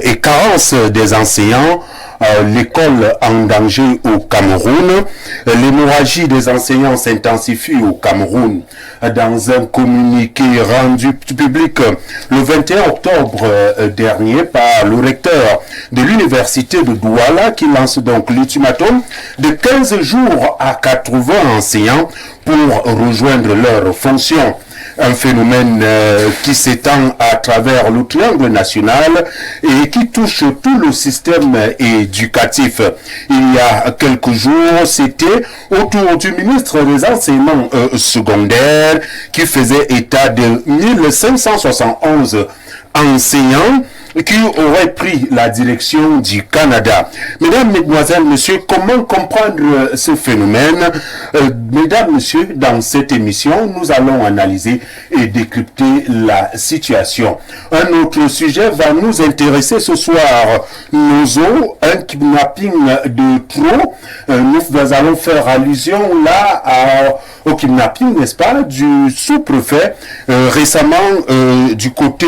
et carence des enseignants, l'école en danger au Cameroun. L'hémorragie des enseignants s'intensifie au Cameroun. Dans un communiqué rendu public le 21 octobre dernier par le recteur de l'université de Douala, qui lance donc l'ultimatum de 15 jours à 80 enseignants pour rejoindre leurs fonctions. Un phénomène qui s'étend à travers le triangle national et qui touche tout le système éducatif. Il y a quelques jours, c'était autour du ministre des enseignements secondaires qui faisait état de 1571 enseignants qui auraient pris la direction du Canada. Mesdames, Mesdemoiselles, Messieurs, comment comprendre ce phénomène? Mesdames, Messieurs, dans cette émission, nous allons analyser et décrypter la situation. Un autre sujet va nous intéresser ce soir. Nozo, un kidnapping de trop. Nous allons faire allusion là au kidnapping, n'est-ce pas, du sous-préfet récemment du côté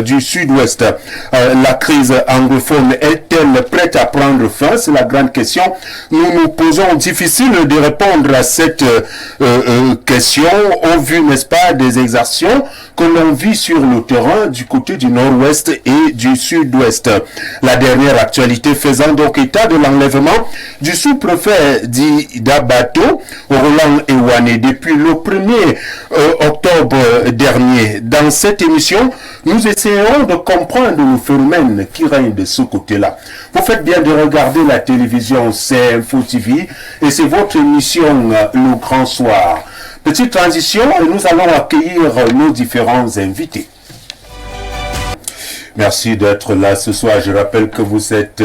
du sud-ouest. La crise anglophone est-elle prête à prendre fin? C'est la grande question. Nous nous posons difficile de répondre à cette question au vu, n'est-ce pas, des exactions que l'on vit sur le terrain du côté du nord-ouest et du sud-ouest. La dernière actualité faisant donc état de l'enlèvement du sous-préfet d'Idabato, Roland Ewane, depuis le 1er octobre dernier. Dans cette émission, nous essayons de comprendre le phénomène qui règne de ce côté-là. Vous faites bien de regarder la télévision, c'est Info TV, et c'est votre émission Le Grand Soir. Petite transition, et nous allons accueillir nos différents invités. Merci d'être là ce soir. Je rappelle que vous êtes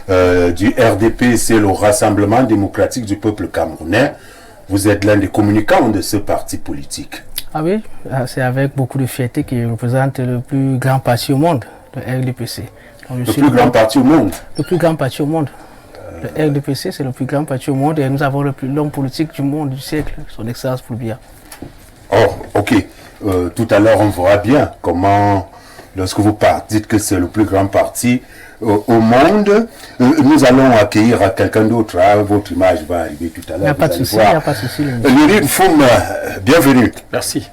du RDP, c'est le Rassemblement démocratique du peuple camerounais. Vous êtes l'un des communicants de ce parti politique. Ah oui, c'est avec beaucoup de fierté qu'il représente le plus grand parti au monde, le RDPC. Le plus grand parti au monde? Le plus grand parti au monde. Le RDPC, c'est le plus grand parti au monde et nous avons le plus long politique du monde, du siècle, son excellence Fulbia. Oh, ok. Tout à l'heure, on verra bien comment, lorsque vous dites que c'est le plus grand parti au monde, nous allons accueillir quelqu'un d'autre. Votre image va arriver tout à l'heure. Il n'y a pas de souci, il n'y a pas de souci. Lyric Foum, bienvenue. Merci.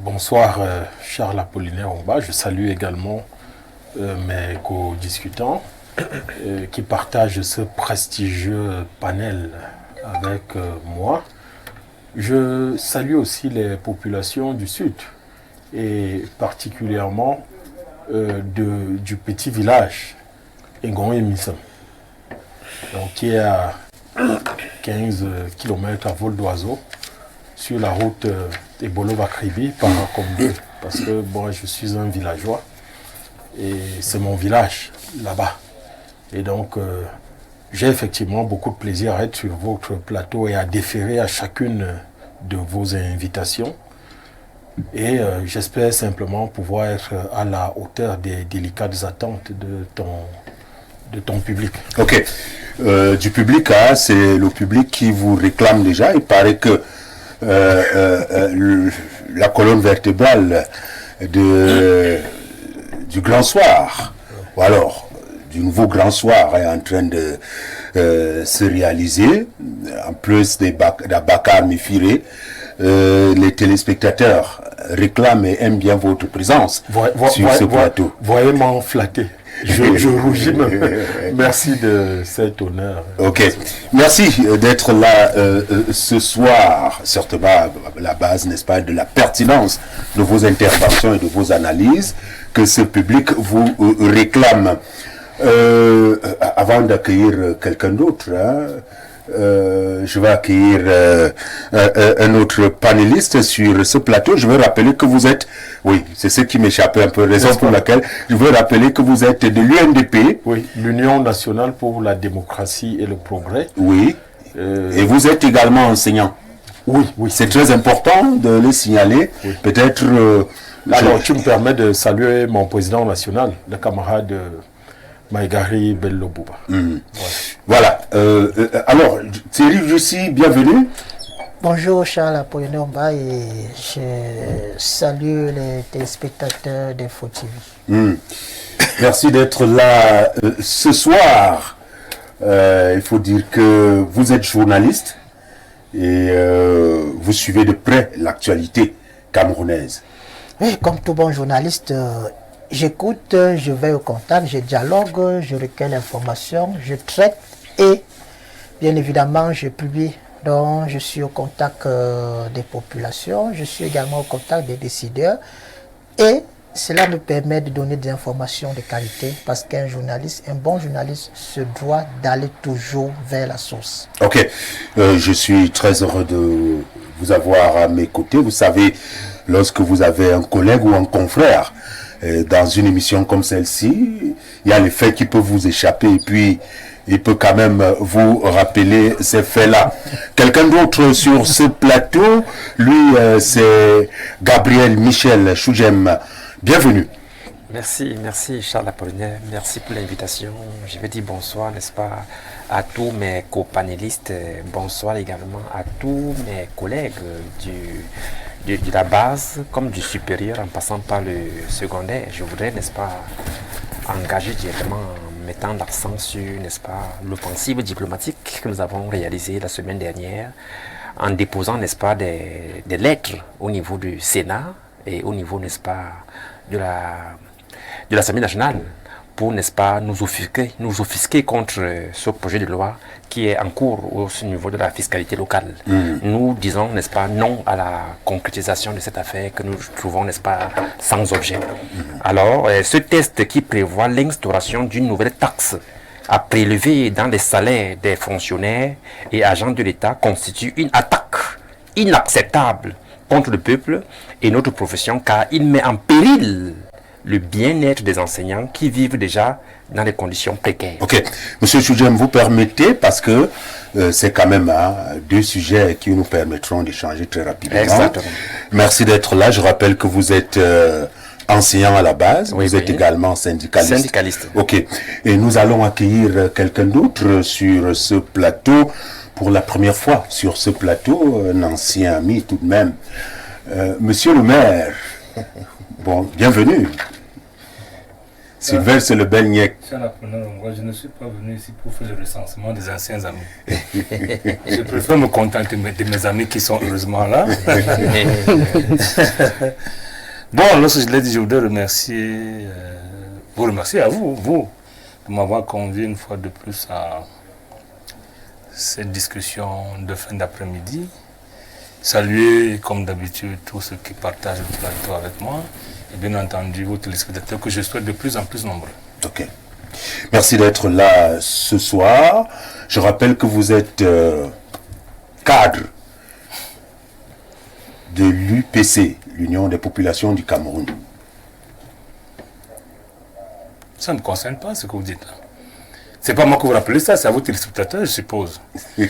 Bonsoir, Charles Apollinaire Omba. Je salue également mes co-discutants qui partagent ce prestigieux panel avec moi. Je salue aussi les populations du Sud et particulièrement du petit village Engon et Missam, donc qui est à 15 km à vol d'oiseau sur la route Ebolo-Bakribi par Rakombe, parce que moi je suis un villageois et c'est mon village là-bas. Et donc j'ai effectivement beaucoup de plaisir à être sur votre plateau et à déférer à chacune de vos invitations. Et j'espère simplement pouvoir être à la hauteur des délicates attentes de ton public. Ok. Du public, c'est le public qui vous réclame déjà. Il paraît que la colonne vertébrale du Grand Soir, ou alors du nouveau Grand Soir, est en train de se réaliser. En plus d'Abakar Mifiré, les téléspectateurs réclament et aiment bien votre présence sur ce plateau. Voyez m'en flatter. Je rougis même. Merci de cet honneur. Ok. Merci d'être là ce soir. Certainement, la base, n'est-ce pas, de la pertinence de vos interventions et de vos analyses que ce public vous réclame. Avant d'accueillir quelqu'un d'autre, je vais accueillir un autre panéliste sur ce plateau. Je veux rappeler que vous êtes, oui, c'est ce qui m'échappait un peu, raison pour laquelle je veux rappeler que vous êtes de l'UNDP. Oui, l'Union nationale pour la démocratie et le progrès. Oui, et vous êtes également enseignant. Oui, oui. C'est très important de le signaler. Oui. Peut-être... alors, tu me permets de saluer mon président national, le camarade... Maïgari Bello Bouba. Voilà. Alors, Thierry Jussi, bienvenue. Bonjour Charles Apollinaire Omba et je salue les téléspectateurs d'Info TV. Merci d'être là ce soir. Il faut dire que vous êtes journaliste et vous suivez de près l'actualité camerounaise. Oui, comme tout bon journaliste, j'écoute, je vais au contact, je dialogue, je recueille l'information, je traite et bien évidemment je publie. Donc je suis au contact des populations, je suis également au contact des décideurs et cela nous permet de donner des informations de qualité parce qu'un journaliste, un bon journaliste se doit d'aller toujours vers la source. Ok, je suis très heureux de vous avoir à mes côtés. Vous savez, lorsque vous avez un collègue ou un confrère dans une émission comme celle-ci, il y a les faits qui peuvent vous échapper et puis il peut quand même vous rappeler ces faits-là. Quelqu'un d'autre sur ce plateau, lui, c'est Gabriel Michel Chougem. Bienvenue. Merci Charles Apollinaire, merci pour l'invitation. Je vais dire bonsoir, n'est-ce pas, à tous mes copanélistes, bonsoir également à tous mes collègues de la base comme du supérieur en passant par le secondaire. Je voudrais, n'est-ce pas, engager directement en mettant l'accent sur, n'est-ce pas, l'offensive diplomatique que nous avons réalisée la semaine dernière en déposant, n'est-ce pas, des lettres au niveau du Sénat et au niveau, n'est-ce pas, de l'Assemblée nationale pour, n'est-ce pas, nous offusquer contre ce projet de loi qui est en cours au niveau de la fiscalité locale. Nous disons, n'est-ce pas, non à la concrétisation de cette affaire que nous trouvons, n'est-ce pas, sans objet. Alors, ce texte qui prévoit l'instauration d'une nouvelle taxe à prélever dans les salaires des fonctionnaires et agents de l'État constitue une attaque inacceptable contre le peuple et notre profession, car il met en péril le bien-être des enseignants qui vivent déjà dans des conditions précaires. Ok, Monsieur Chougem, vous permettez, parce que c'est quand même deux sujets qui nous permettront d'échanger très rapidement. Exactement. Merci d'être là. Je rappelle que vous êtes enseignant à la base, vous êtes également syndicaliste. Syndicaliste. Ok, et nous allons accueillir quelqu'un d'autre sur ce plateau. Pour la première fois sur ce plateau, un ancien ami tout de même. Monsieur le maire, bon, bienvenue. Sylvain, c'est le bel niec. Je ne suis pas venu ici pour faire le recensement des anciens amis. Je préfère me contenter de mes amis qui sont heureusement là. Bon, lorsque je l'ai dit, je voudrais vous remercier à vous, de m'avoir convié une fois de plus à cette discussion de fin d'après-midi. Saluer, comme d'habitude, tous ceux qui partagent le plateau avec moi. Et bien entendu, vos téléspectateurs que je souhaite de plus en plus nombreux. Ok. Merci d'être là ce soir. Je rappelle que vous êtes cadre de l'UPC, l'Union des populations du Cameroun. Ça ne me concerne pas ce que vous dites là. C'est pas moi que vous rappelez ça, c'est à vos téléspectateurs, je suppose.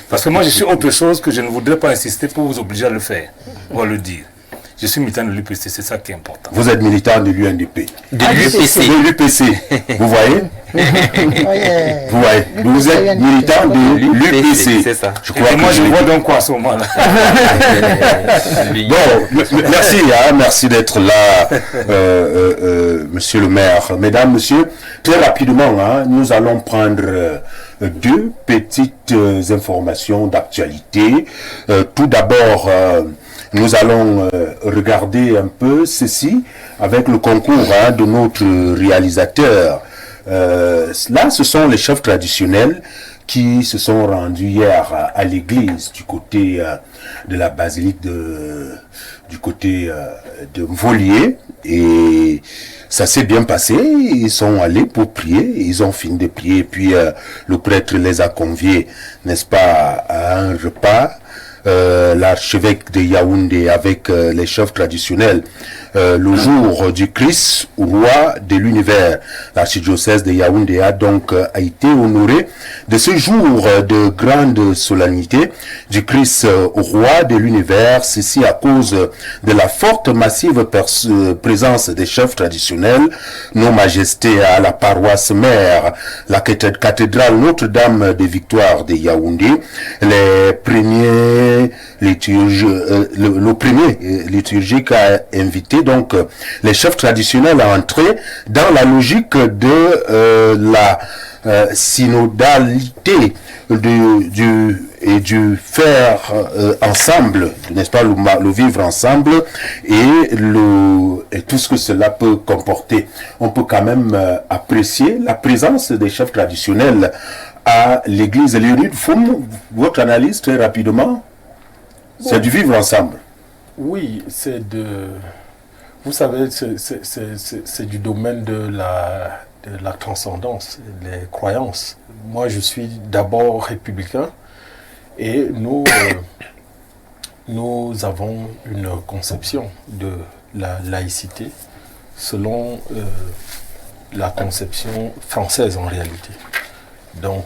Parce que moi, je suis autre chose que je ne voudrais pas insister pour vous obliger à le faire. On va le dire. Je suis militant de l'UPC, c'est ça qui est important. Vous êtes militant de l'UNDP. De l'UPC. De l'UPC. Vous voyez? Vous voyez? Vous êtes militant de l'UPC. C'est ça. Je crois et moi, je vois donc quoi à ce moment-là? Bon, merci, merci d'être là, monsieur le maire. Mesdames, messieurs, très rapidement, nous allons prendre deux petites informations d'actualité. Tout d'abord, nous allons regarder un peu ceci avec le concours de notre réalisateur. Là, ce sont les chefs traditionnels qui se sont rendus hier à l'église du côté de la basilique du côté de Mvolier, et ça s'est bien passé. Ils sont allés pour prier, ils ont fini de prier, puis le prêtre les a conviés, n'est-ce pas, à un repas. L'archevêque de Yaoundé avec les chefs traditionnels le jour du Christ, roi de l'univers. L'archidiocèse de Yaoundé a donc été honoré de ce jour de grande solennité du Christ, roi de l'univers, ceci à cause de la forte massive présence des chefs traditionnels, nos majestés à la paroisse mère, la cathédrale Notre-Dame des Victoires de Yaoundé, les premiers liturgiques, le premier liturgique a invité invité donc les chefs traditionnels à entrer dans la logique de la synodalité du faire ensemble, n'est-ce pas, le vivre ensemble et tout ce que cela peut comporter. On peut quand même apprécier la présence des chefs traditionnels à l'église. Léonide Foum, votre analyse très rapidement, c'est du vivre ensemble. Oui, c'est de... Vous savez, c'est du domaine de la transcendance, les croyances. Moi, je suis d'abord républicain et nous avons une conception de la laïcité selon la conception française en réalité. Donc,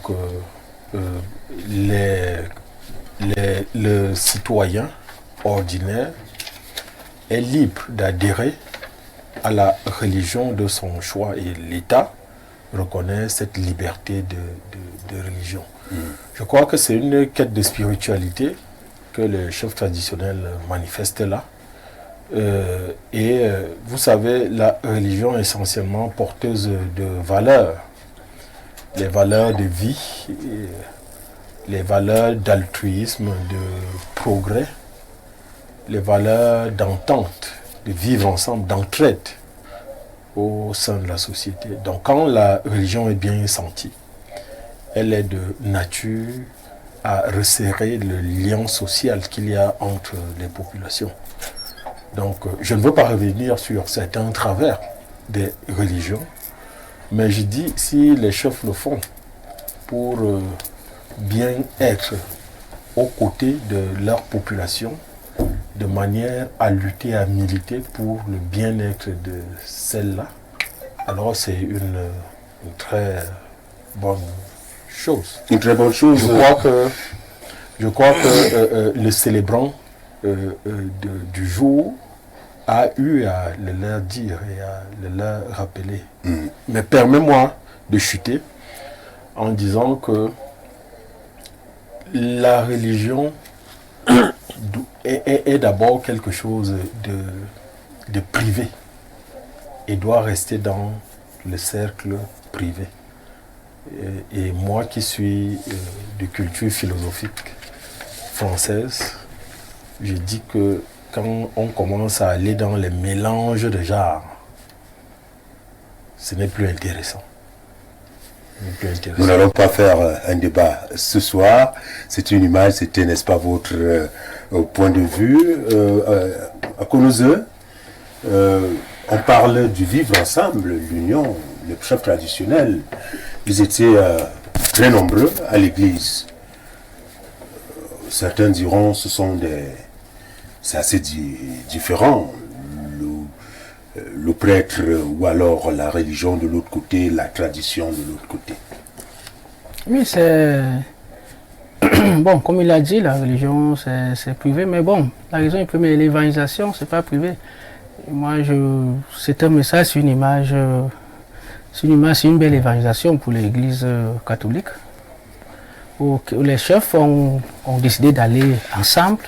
le citoyen ordinaire est libre d'adhérer à la religion de son choix et l'État reconnaît cette liberté de religion. Je crois que c'est une quête de spiritualité que les chefs traditionnels manifestent là. Vous savez, la religion est essentiellement porteuse de valeurs. Les valeurs de vie, les valeurs d'altruisme, de progrès, les valeurs d'entente, de vivre ensemble, d'entraide au sein de la société. Donc quand la religion est bien sentie, elle est de nature à resserrer le lien social qu'il y a entre les populations. Donc je ne veux pas revenir sur certains travers des religions, mais je dis si les chefs le font pour bien être aux côtés de leur population, de manière à lutter, à militer pour le bien-être de celle-là, alors c'est une très bonne chose. Une très bonne chose. Je crois que le célébrant du jour a eu à le leur dire et à le leur rappeler. Mais permets-moi de chuter en disant que la religion est d'abord quelque chose de privé et doit rester dans le cercle privé. Et moi qui suis de culture philosophique française, je dis que quand on commence à aller dans les mélanges de genres, ce n'est plus intéressant. Nous n'allons pas faire un débat ce soir. C'est une image, c'était, n'est-ce pas, votre point de vue. À Konose, on parle du vivre ensemble, l'union, les chefs traditionnels. Ils étaient très nombreux à l'église. Certains diront que c'est assez différent. Le prêtre ou alors la religion de l'autre côté, la tradition de l'autre côté. Oui, c'est... Bon, comme il a dit, la religion, c'est privé, mais bon, la religion est privée, mais l'évangélisation, c'est pas privé. Moi, c'est un message, c'est une image, c'est une belle évangélisation pour l'Église catholique, où les chefs ont décidé d'aller ensemble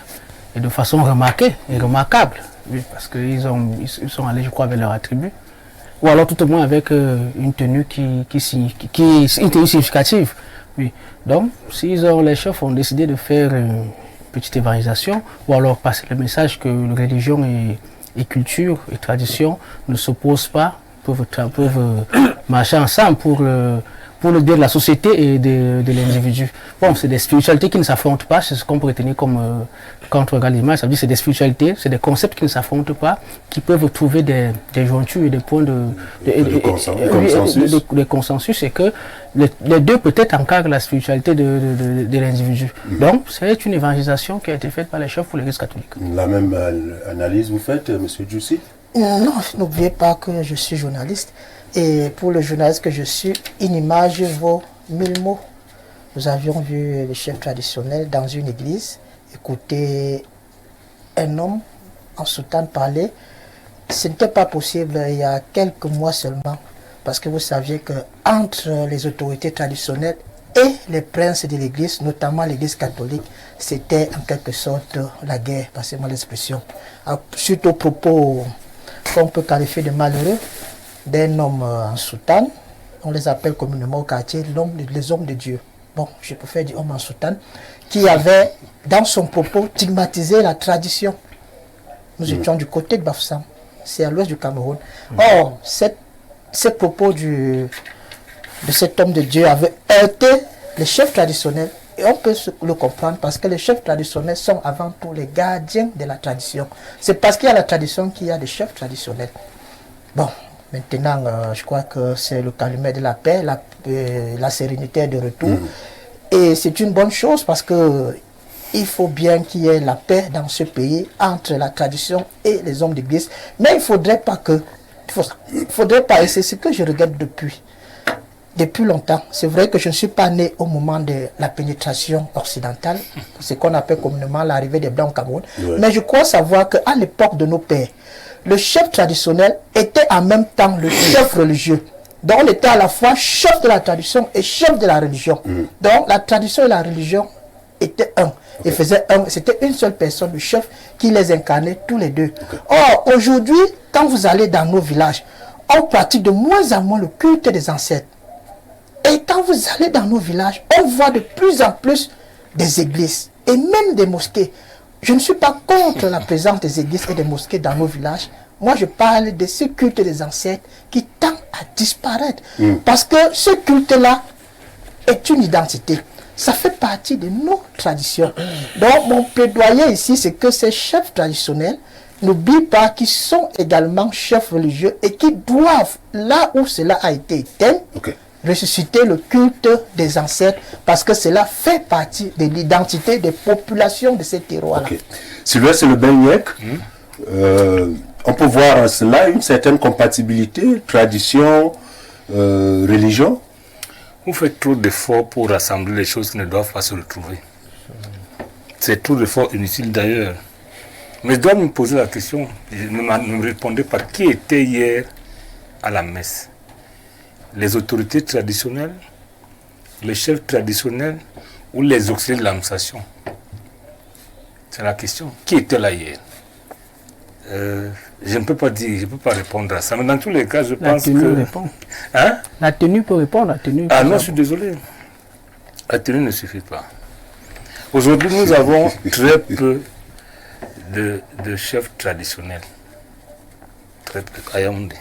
et de façon remarquée et remarquable. Oui, parce qu'ils sont allés, je crois, avec leur attribut. Ou alors tout au moins avec une tenue qui est une tenue significative. Oui. Donc, les chefs ont décidé de faire une petite évangélisation, ou alors passer le message que religion et culture et tradition ne s'opposent pas, peuvent marcher ensemble pour le bien de la société et de l'individu. Bon, c'est des spiritualités qui ne s'affrontent pas, c'est ce qu'on peut retenir comme, quand on regarde l'image, ça veut dire que c'est des spiritualités, c'est des concepts qui ne s'affrontent pas, qui peuvent trouver des jointures et des points de consensus, et que les deux peut-être encadrent la spiritualité de l'individu. Donc, c'est une évangélisation qui a été faite par les chefs pour l'Église catholique. La même analyse vous faites, M. Djoussi? Non, n'oubliez pas que je suis journaliste. Et pour le journaliste que je suis, une image vaut 1000 mots. Nous avions vu le chef traditionnel dans une église écouter un homme en soutane parler. Ce n'était pas possible il y a quelques mois seulement, parce que vous saviez qu'entre les autorités traditionnelles et les princes de l'église, notamment l'église catholique, c'était en quelque sorte la guerre, passez-moi l'expression. Suite aux propos qu'on peut qualifier de malheureux, d'un homme en soutane. On les appelle communément au quartier les hommes de Dieu. Bon, je préfère dire homme en soutane, qui avait dans son propos stigmatisé la tradition. Nous étions du côté de Bafoussam, c'est à l'ouest du Cameroun. Or, ces propos de cet homme de Dieu avaient heurté les chefs traditionnels. Et on peut le comprendre parce que les chefs traditionnels sont avant tout les gardiens de la tradition. C'est parce qu'il y a la tradition qu'il y a des chefs traditionnels. Bon, maintenant, je crois que c'est le calumet de la paix, la sérénité est de retour. Et c'est une bonne chose parce que il faut bien qu'il y ait la paix dans ce pays entre la tradition et les hommes d'église. Mais il ne faudrait pas et c'est ce que je regrette depuis longtemps. C'est vrai que je ne suis pas né au moment de la pénétration occidentale, ce qu'on appelle communément l'arrivée des Blancs au Cameroun. Mais je crois savoir qu'à l'époque de nos pères, le chef traditionnel était en même temps le chef religieux. Donc on était à la fois chef de la tradition et chef de la religion. Donc la tradition et la religion étaient un. Et c'était une seule personne, le chef, qui les incarnait tous les deux. Or, aujourd'hui, quand vous allez dans nos villages, on pratique de moins en moins le culte des ancêtres. Et quand vous allez dans nos villages, on voit de plus en plus des églises et même des mosquées. Je ne suis pas contre la présence des églises et des mosquées dans nos villages. Moi, je parle de ce culte des ancêtres qui tend à disparaître. Parce que ce culte-là est une identité. Ça fait partie de nos traditions. Donc, mon plaidoyer ici, c'est que ces chefs traditionnels n'oublient pas qu'ils sont également chefs religieux et qui doivent, là où cela a été éteint, ressusciter le culte des ancêtres parce que cela fait partie de l'identité des populations de ces terroirs-là. Sylvain, c'est le Benyek. On peut voir cela, une certaine compatibilité, tradition, religion. Vous faites trop d'efforts pour rassembler les choses qui ne doivent pas se retrouver. C'est trop d'efforts inutiles d'ailleurs. Mais je dois me poser la question, ne me répondez pas, qui était hier à la messe? Les autorités traditionnelles, les chefs traditionnels ou les auxiliaires de l'administration? C'est la question. Qui était là hier? Je ne peux pas dire, je ne peux pas répondre à ça. Mais dans tous les cas, je pense que... Répond. Hein? La tenue peut répondre, la tenue. Ah non, je suis désolé. La tenue ne suffit pas. Aujourd'hui, nous avons très peu de chefs traditionnels. Très peu. Ayaoundé.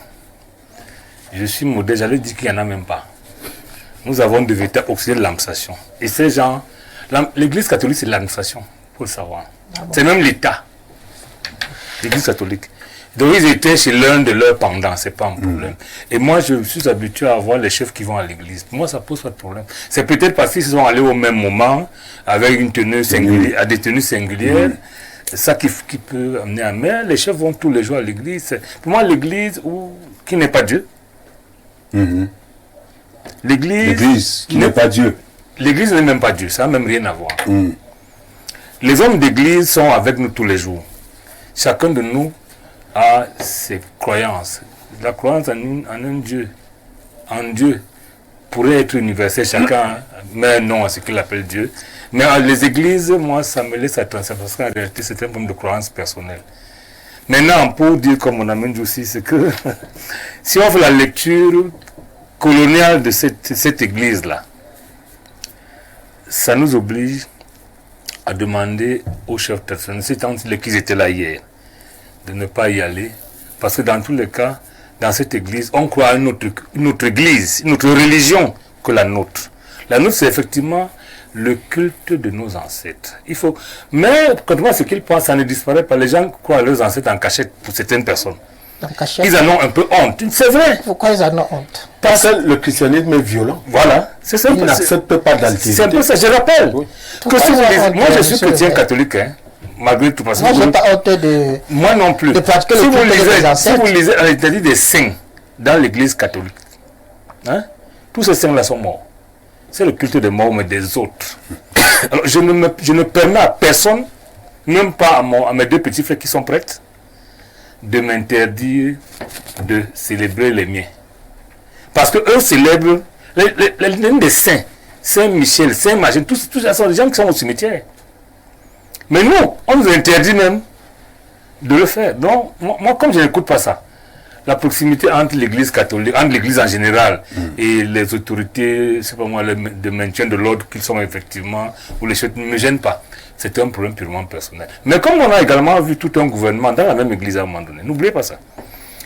Je suis modeste, j'allais dire qu'il n'y en a même pas. Nous avons des véritables auxiliaires de l'administration. Et ces gens, l'église catholique, c'est l'administration, il faut le savoir. C'est même l'État. L'église catholique. Donc ils étaient chez l'un de leurs pendants, c'est pas un problème. Et moi je suis habitué à voir les chefs qui vont à l'église. Pour moi ça pose pas de problème. C'est peut-être parce qu'ils sont allés au même moment, avec une tenue singulière, à des tenues singulières. C'est ça qui peut amener à mer. Les chefs vont tous les jours à l'église. Pour moi l'église qui n'est pas Dieu. L'église qui n'est pas Dieu. L'église n'est même pas Dieu, ça n'a même rien à voir. Les hommes d'église sont avec nous tous les jours. Chacun de nous a ses croyances. La croyance en un Dieu, en Dieu, pourrait être universelle. Chacun met un nom à ce qu'il appelle Dieu. Mais les églises, moi, ça me laisse à penser parce qu'en réalité, c'est un problème de croyance personnelle. Maintenant, pour dire comme on amène aussi, c'est que si on fait la lecture coloniale de cette église-là, ça nous oblige à demander aux chefs traditionnels, c'est tant qu'ils étaient là hier, de ne pas y aller, parce que dans tous les cas, dans cette église, on croit à une autre église, une autre religion que la nôtre. La nôtre, c'est effectivement le culte de nos ancêtres. Mais, contrairement à ce qu'ils pensent, ça ne disparaît pas. Les gens croient à leurs ancêtres en cachette pour certaines personnes. Ils en ont un peu honte. C'est vrai. Pourquoi ils en ont honte? Parce que le christianisme est violent. Voilà. C'est ça. Ils n'acceptent pas d'altérité. C'est un peu ça. Je rappelle que si vous lisez, moi je suis chrétien catholique, hein, malgré tout. Parce que moi, je n'ai pas honte de... Moi non plus. De pratiquer si, le culte des ancêtres. Si vous lisez l'interdit des saints dans l'église catholique, hein, tous ces saints-là sont morts. C'est le culte des morts, mais des autres. Alors, je ne permets à personne, même pas à mes deux petits frères qui sont prêts, de m'interdire de célébrer les miens. Parce que eux célèbrent les des saints, Saint-Michel, Saint-Magin, tous ça sont des gens qui sont au cimetière. Mais nous, on nous interdit même de le faire. Donc, moi comme je n'écoute pas ça, la proximité entre l'église catholique, entre l'église en général et les autorités, c'est pas moi, de maintien de l'ordre qu'ils sont effectivement, ou les choses ne me gênent pas. C'est un problème purement personnel. Mais comme on a également vu tout un gouvernement dans la même église à un moment donné, n'oubliez pas ça.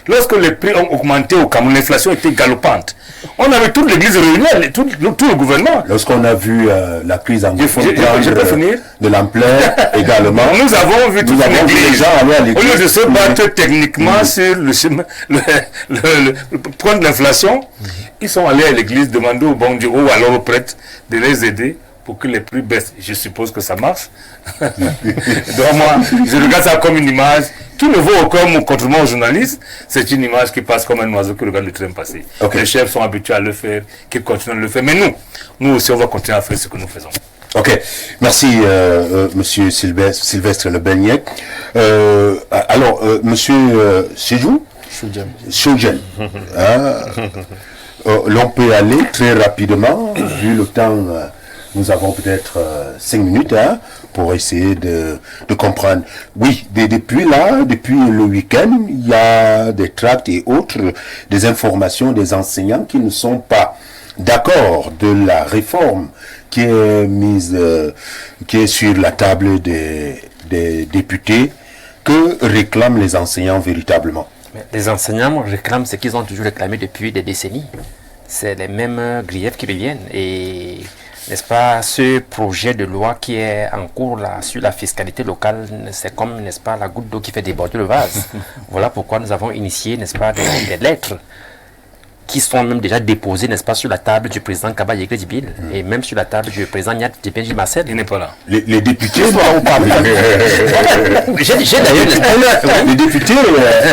Lorsque les prix ont augmenté au Cameroun, l'inflation était galopante. On avait toute l'église réunie, tout le gouvernement. Lorsqu'on a vu la crise en je peux finir de l'ampleur également. Nous avons vu toute l'église. Au lieu de se battre techniquement sur le chemin, prendre l'inflation, ils sont allés à l'église demander au bon Dieu ou alors aux prêtres de les aider pour que les prix baissent. Je suppose que ça marche. Donc moi, je regarde ça comme une image qui ne vaut aucun contre moi aux journalistes. C'est une image qui passe comme un oiseau qui regarde le train passer. Okay. Les chefs sont habitués à le faire, qu'ils continuent à le faire. Mais nous aussi, on va continuer à faire ce que nous faisons. Ok, merci Monsieur Sylvestre Le Beignet. Alors, Monsieur Séjou Choudjen. L'on peut aller très rapidement, vu le temps. Nous avons peut-être 5 minutes pour essayer de comprendre. Oui, depuis le week-end, il y a des tracts et autres, des informations des enseignants qui ne sont pas d'accord de la réforme qui est sur la table des députés. Que réclament les enseignants véritablement? Les enseignants réclament ce qu'ils ont toujours réclamé depuis des décennies. C'est les mêmes griefs qui reviennent. Et n'est-ce pas, ce projet de loi qui est en cours là, sur la fiscalité locale, c'est comme, n'est-ce pas, la goutte d'eau qui fait déborder le vase. Voilà pourquoi nous avons initié, n'est-ce pas, des lettres qui sont même déjà déposées, n'est-ce pas, sur la table du président Kaba Yegle Djibil et même sur la table du président Nyat Djibenji Marcel. Il n'est pas là. Les députés n'ont pas J'ai d'ailleurs... Les députés,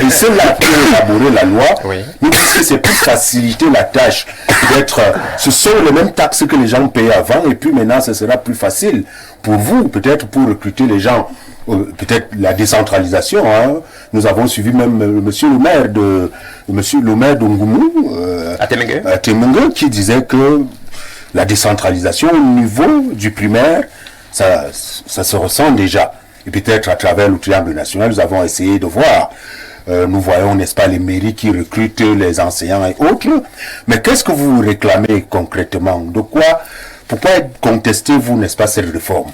ils sont là pour élaborer la loi. Oui. Mais puisque c'est pour faciliter la tâche, peut-être, ce sont les mêmes taxes que les gens payaient avant, et puis maintenant, ce sera plus facile pour vous, peut-être, pour recruter les gens. Peut-être la décentralisation. Nous avons suivi même Monsieur le maire de Ngoumou, à Temengue, qui disait que la décentralisation au niveau du primaire, ça se ressent déjà. Et peut-être à travers le triangle national, nous avons essayé de voir. Nous voyons, n'est-ce pas, les mairies qui recrutent les enseignants et autres. Mais qu'est-ce que vous réclamez concrètement? Pourquoi contestez-vous, n'est-ce pas, cette réforme?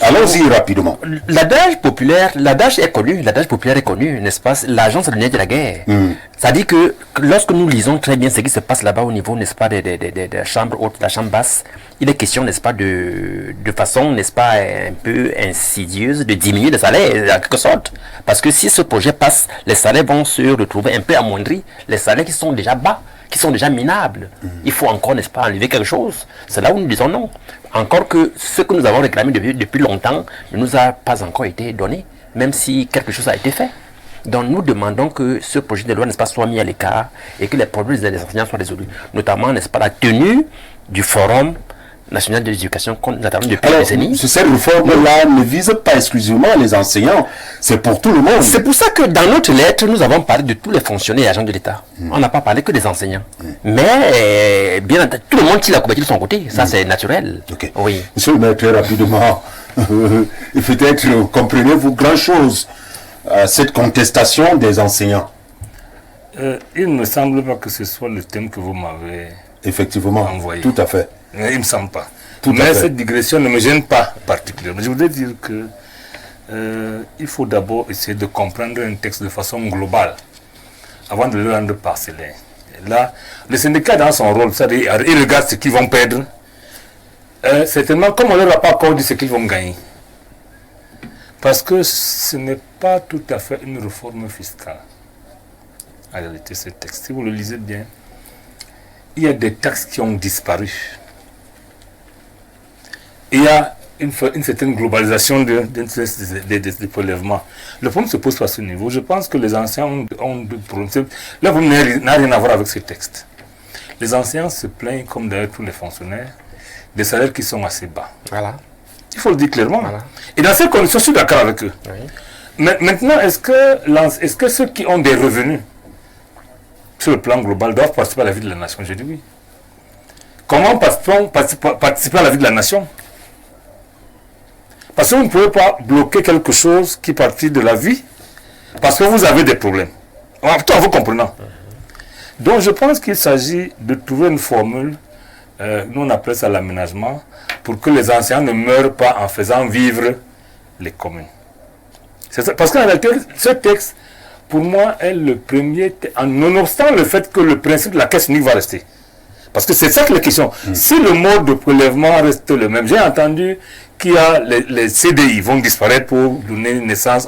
Allons-y rapidement. L'adage populaire est connu, n'est-ce pas? L'argent, c'est le nerf de la guerre. C'est-à-dire que lorsque nous lisons très bien ce qui se passe là-bas au niveau, n'est-ce pas, des chambres hautes, de la chambre basse, il est question, n'est-ce pas, de façon, n'est-ce pas, un peu insidieuse, de diminuer les salaires, en quelque sorte. Parce que si ce projet passe, les salaires vont se retrouver un peu amoindris, les salaires qui sont déjà bas, qui sont déjà minables. Il faut encore, n'est-ce pas, enlever quelque chose. C'est là où nous disons non. Encore que ce que nous avons réclamé depuis longtemps ne nous a pas encore été donné, même si quelque chose a été fait. Donc nous demandons que ce projet de loi, n'est-ce pas, soit mis à l'écart et que les problèmes des enseignants soient résolus. Notamment, n'est-ce pas, la tenue du forum national de l'éducation qu'on attend depuis des décennies. Cette réforme-là ne vise pas exclusivement les enseignants, c'est pour tout le monde. C'est pour ça que dans notre lettre, nous avons parlé de tous les fonctionnaires et agents de l'État. On n'a pas parlé que des enseignants. Mais bien entendu, tout le monde tire la couverture de son côté, ça c'est naturel. Okay. Oui. Monsieur le maire, très rapidement, peut-être comprenez-vous grand-chose à cette contestation des enseignants? Il ne me semble pas que ce soit le thème que vous m'avez envoyé. Tout à fait. Il ne me semble pas. Mais cette digression ne me gêne pas particulièrement. Je voudrais dire que il faut d'abord essayer de comprendre un texte de façon globale avant de le rendre parcellaire. Et là, le syndicat dans son rôle, c'est-à-dire il regarde ce qu'ils vont perdre. Certainement, comme on ne leur a pas encore dit ce qu'ils vont gagner. Parce que ce n'est pas tout à fait une réforme fiscale. En réalité, ce texte, si vous le lisez bien, il y a des taxes qui ont disparu. Il y a une certaine globalisation des prélèvements. Le problème se pose pas à ce niveau. Je pense que les enseignants ont de problèmes. Là, vous n'avez rien à voir avec ce texte. Les enseignants se plaignent, comme d'ailleurs tous les fonctionnaires, des salaires qui sont assez bas. Voilà. Il faut le dire clairement. Voilà. Et dans ces conditions, je suis d'accord avec eux. Oui. Mais maintenant, est-ce que ceux qui ont des revenus sur le plan global doivent participer à la vie de la nation? Je dis oui. Comment participer à la vie de la nation? Parce que vous ne pouvez pas bloquer quelque chose qui participe de la vie Parce que vous avez des problèmes. Tout en vous comprenant. Donc je pense qu'il s'agit de trouver une formule, nous on appelle ça l'aménagement, pour que les enseignants ne meurent pas en faisant vivre les communes. C'est ça. Parce qu'en réalité, ce texte, pour moi, est le premier, nonobstant le fait que le principe de la caisse unique va rester. Parce que c'est ça que la question. Si le mode de prélèvement reste le même, j'ai entendu qu'il y a les CDI vont disparaître pour donner naissance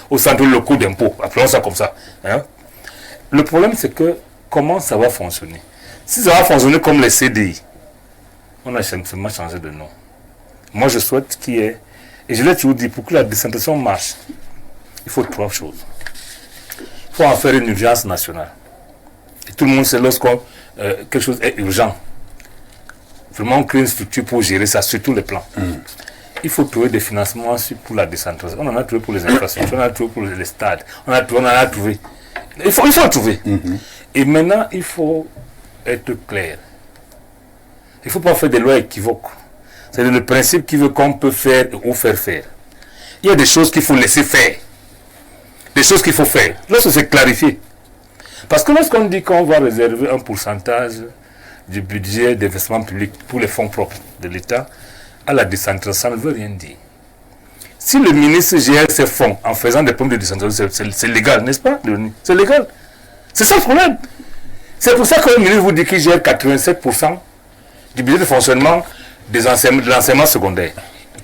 aux centres locaux d'impôts. Appelons ça comme ça. Hein? Le problème, c'est que comment ça va fonctionner? Si ça va fonctionner comme les CDI, on a simplement changé de nom. Moi, je souhaite qu'il y ait, et je l'ai toujours dit, pour que la décentralisation marche, il faut 3 choses. Il faut en faire une urgence nationale. Et tout le monde sait lorsqu'on quelque chose est urgent. Vraiment, on crée une structure pour gérer ça sur tous les plans. Il faut trouver des financements pour la décentralisation. On en a trouvé pour les infrastructures, on en a trouvé pour les stades, on en a trouvé. Il faut en trouver. Et maintenant, il faut être clair. Il ne faut pas faire des lois équivoques. C'est le principe qui veut qu'on peut faire ou faire faire. Il y a des choses qu'il faut laisser faire. Des choses qu'il faut faire. Lorsque c'est clarifié. Parce que lorsqu'on dit qu'on va réserver un pourcentage du budget d'investissement public pour les fonds propres de l'État à la décentralisation, ça ne veut rien dire. Si le ministre gère ses fonds en faisant des pommes de décentralisation, c'est légal, n'est-ce pas? C'est légal. C'est ça le problème. C'est pour ça que le ministre vous dit qu'il gère 87% du budget de fonctionnement de l'enseignement secondaire.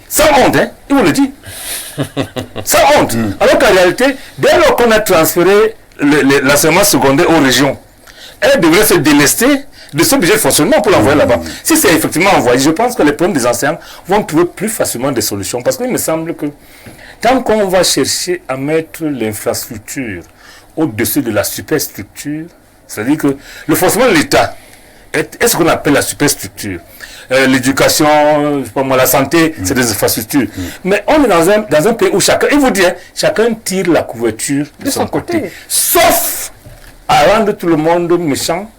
Sans honte, hein? Il vous le dit. Sans honte. Alors qu'en réalité, dès lors qu'on a transféré l'enseignement secondaire aux régions, elle devrait se délester de ce budget de fonctionnement pour l'envoyer là-bas. Si c'est effectivement envoyé, je pense que les problèmes des enseignants vont trouver plus facilement des solutions. Parce qu'il me semble que tant qu'on va chercher à mettre l'infrastructure au-dessus de la superstructure, c'est-à-dire que le fonctionnement de l'État est ce qu'on appelle la superstructure. L'éducation, je sais pas moi, la santé, c'est des infrastructures. Mais on est dans un pays où chacun, il vous dit, hein, chacun tire la couverture de son côté. Sauf à rendre tout le monde méchant.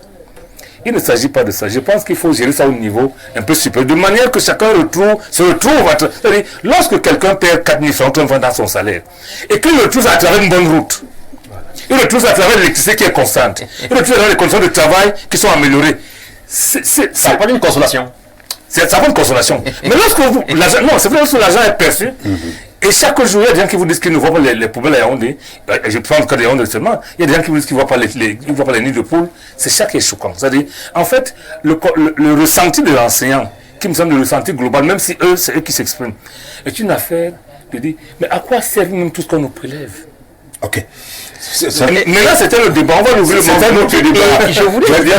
Il ne s'agit pas de ça. Je pense qu'il faut gérer ça au niveau un peu supérieur, de manière que chacun se retrouve. C'est-à-dire, lorsque quelqu'un perd 4 000 francs dans son salaire, et qu'il le retrouve à travers une bonne route, il le retrouve à travers l'électricité qui est constante, il le retrouve à travers les conditions de travail qui sont améliorées. Ça n'a pas une consolation. Ça va une consolation. Mais lorsque c'est vrai, lorsque l'argent est perçu, et chaque jour, il y a des gens qui vous disent qu'ils ne voient pas les poubelles à Yaoundé. Je prends le cas de Yaoundé seulement. Il y a des gens qui vous disent qu'ils ne voient pas les nids de poules. C'est ça qui est choquant. C'est-à-dire, en fait, le ressenti de l'enseignant, qui me semble le ressenti global, même si c'est eux qui s'expriment, est une affaire de dire, mais à quoi sert même tout ce qu'on nous prélève? Ok. Mais là, c'était le débat. On va l'ouvrir. C'était un autre débat. Je voulais dire,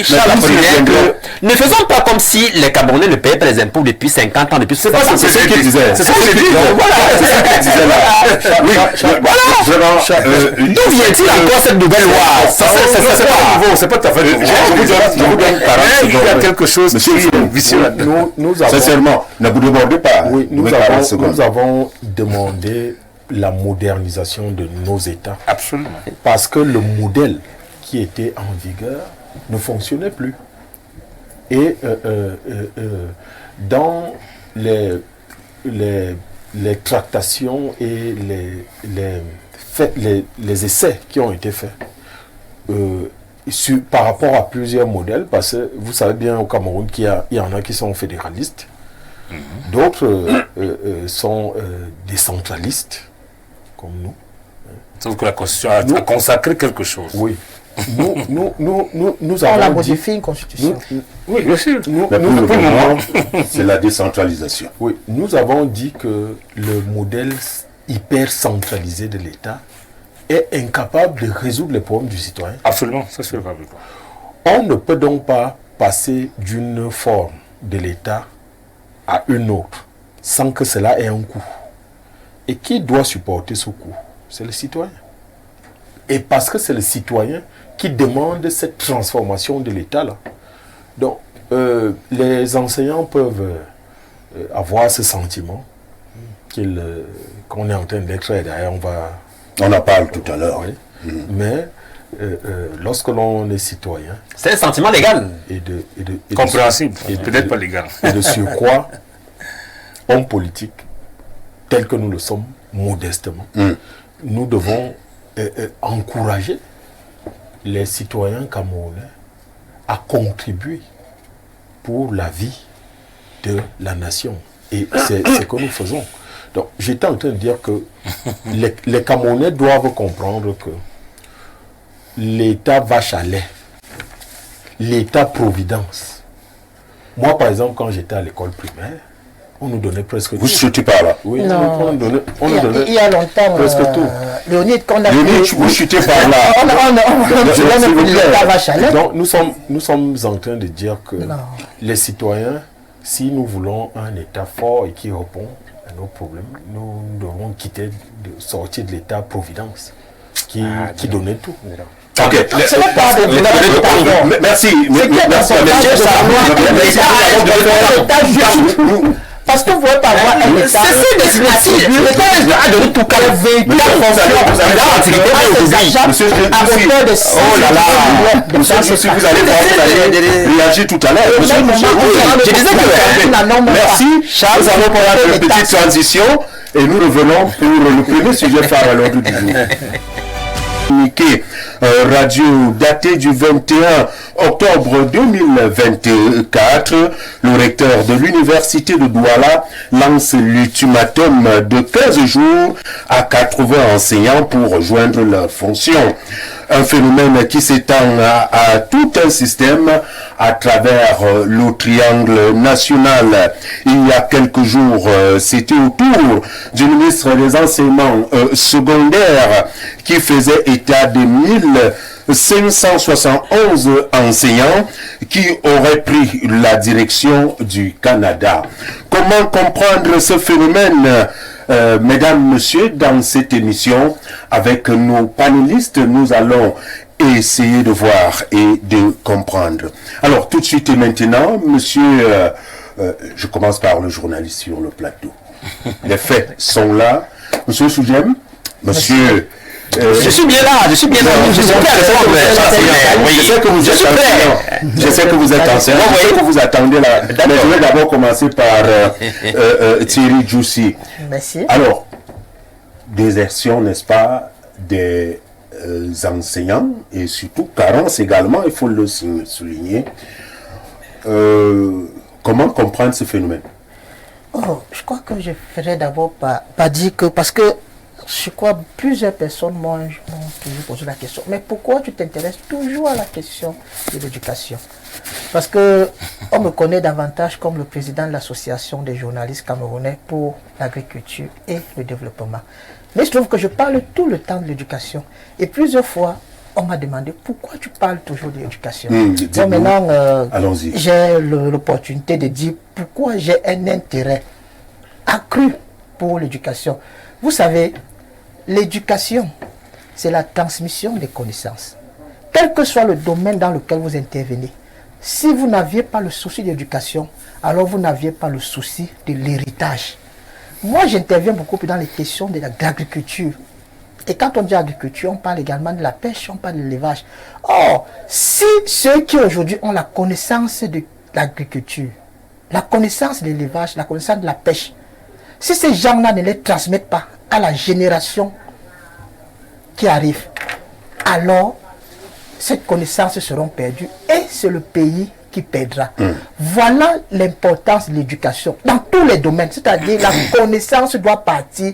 Charles Apollinaire, que ne faisons pas comme si les Camerounais ne payaient pas les impôts depuis 50 ans, depuis 60 ans. C'est ce qu'il disait. C'est ce que j'ai dit. Voilà, c'est ce qu'il disait là. Voilà. D'où vient-il encore cette nouvelle loi? C'est pas nouveau, c'est pas tout à fait nouveau. Je vous donne 40 secondes. Il y a quelque chose qui est vicieux. Sincèrement, ne vous débordez pas. Oui, nous avons demandé la modernisation de nos États. Absolument. Parce que le modèle qui était en vigueur ne fonctionnait plus. Et dans les tractations et les essais qui ont été faits par rapport à plusieurs modèles, parce que vous savez bien au Cameroun qu'il y en a qui sont fédéralistes, d'autres sont décentralistes, comme nous. Sauf que la Constitution a consacré quelque chose. Oui. Nous On a avons modifié une constitution. Oui, bien sûr. Mais pour le moment, c'est la décentralisation. Oui, nous avons dit que le modèle hyper centralisé de l'État est incapable de résoudre les problèmes du citoyen. Absolument, ça c'est vrai. On ne peut donc pas passer d'une forme de l'État à une autre sans que cela ait un coût. Et qui doit supporter ce coût? C'est le citoyen. Et parce que c'est le citoyen qui demande cette transformation de l'État-là. Donc, les enseignants peuvent avoir ce sentiment qu'on est en train d'être, et d'ailleurs on en parle tout à l'heure. Oui. Mais lorsque l'on est citoyen... C'est un sentiment légal. Compréhensible, peut-être pas légal. Et de surcroît, homme politique, tel que nous le sommes, modestement, nous devons encourager les citoyens camerounais à contribuer pour la vie de la nation. Et c'est ce que nous faisons. Donc, j'étais en train de dire que les Camerounais doivent comprendre que l'État vache à lait, l'État-providence. Moi, par exemple, quand j'étais à l'école primaire, on nous donnait presque tout. Vous chutez par là. Oui, Non. on nous donnait Il y a longtemps, presque tout. Léonide, qu'on a Léonide, vous chutez par là. S'il vous plaît. l'État vache à lait. Donc, nous sommes en train de dire que Non. les citoyens, si nous voulons un État fort et qui répond à nos problèmes, nous devons sortir de l'État-providence qui donnait tout. Ok. Ce n'est pas de Merci. Parce que vous pouvez pas avoir un État. L'État a donné tout cas le véhicule Monsieur, si vous allez réagir tout à l'heure. Je disais que merci. Nous allons prendre une petite transition et nous revenons pour le premier sujet phare à l'ordre du jour. Communiqué radio daté du 21 octobre 2024, le recteur de l'université de Douala lance l'ultimatum de 15 jours à 80 enseignants pour rejoindre leurs fonctions. Un phénomène qui s'étend à tout un système à travers le triangle national. Il y a quelques jours, c'était au tour du ministre des enseignements secondaires qui faisait état de 1571 enseignants qui auraient pris la direction du Canada. Comment comprendre ce phénomène? Mesdames, Messieurs, dans cette émission, avec nos panélistes, nous allons essayer de voir et de comprendre. Alors, tout de suite et maintenant, monsieur, je commence par le journaliste sur le plateau. Les faits sont là. Monsieur Soudjem, monsieur... je suis bien là, je suis bien là. Je suis prêt à répondre. Je sais que vous êtes enseignant. Je sais que vous attendez là. Mais je vais d'abord commencer par Thierry Djoussi. Merci. Alors, désertion, n'est-ce pas, des enseignants et surtout carence également, il faut le souligner. Comment comprendre ce phénomène? Je crois que je ferais d'abord pas dire que, parce que je crois plusieurs personnes m'ont toujours posé la question, mais pourquoi tu t'intéresses toujours à la question de l'éducation? Parce que on me connaît davantage comme le président de l'association des journalistes camerounais pour l'agriculture et le développement. Mais je trouve que je parle tout le temps de l'éducation. Et plusieurs fois, on m'a demandé pourquoi tu parles toujours de l'éducation. Donc maintenant, j'ai l'opportunité de dire pourquoi j'ai un intérêt accru pour l'éducation. Vous savez, l'éducation, c'est la transmission des connaissances. Quel que soit le domaine dans lequel vous intervenez, si vous n'aviez pas le souci d'éducation, alors vous n'aviez pas le souci de l'héritage. Moi, j'interviens beaucoup dans les questions de l'agriculture. Et quand on dit agriculture, on parle également de la pêche, on parle de l'élevage. Or, si ceux qui aujourd'hui ont la connaissance de l'agriculture, la connaissance de l'élevage, la connaissance de la pêche, si ces gens-là ne les transmettent pas à la génération qui arrive, alors ces connaissances seront perdues et c'est le pays qui perdra. Voilà l'importance de l'éducation dans tous les domaines, c'est-à-dire la connaissance doit partir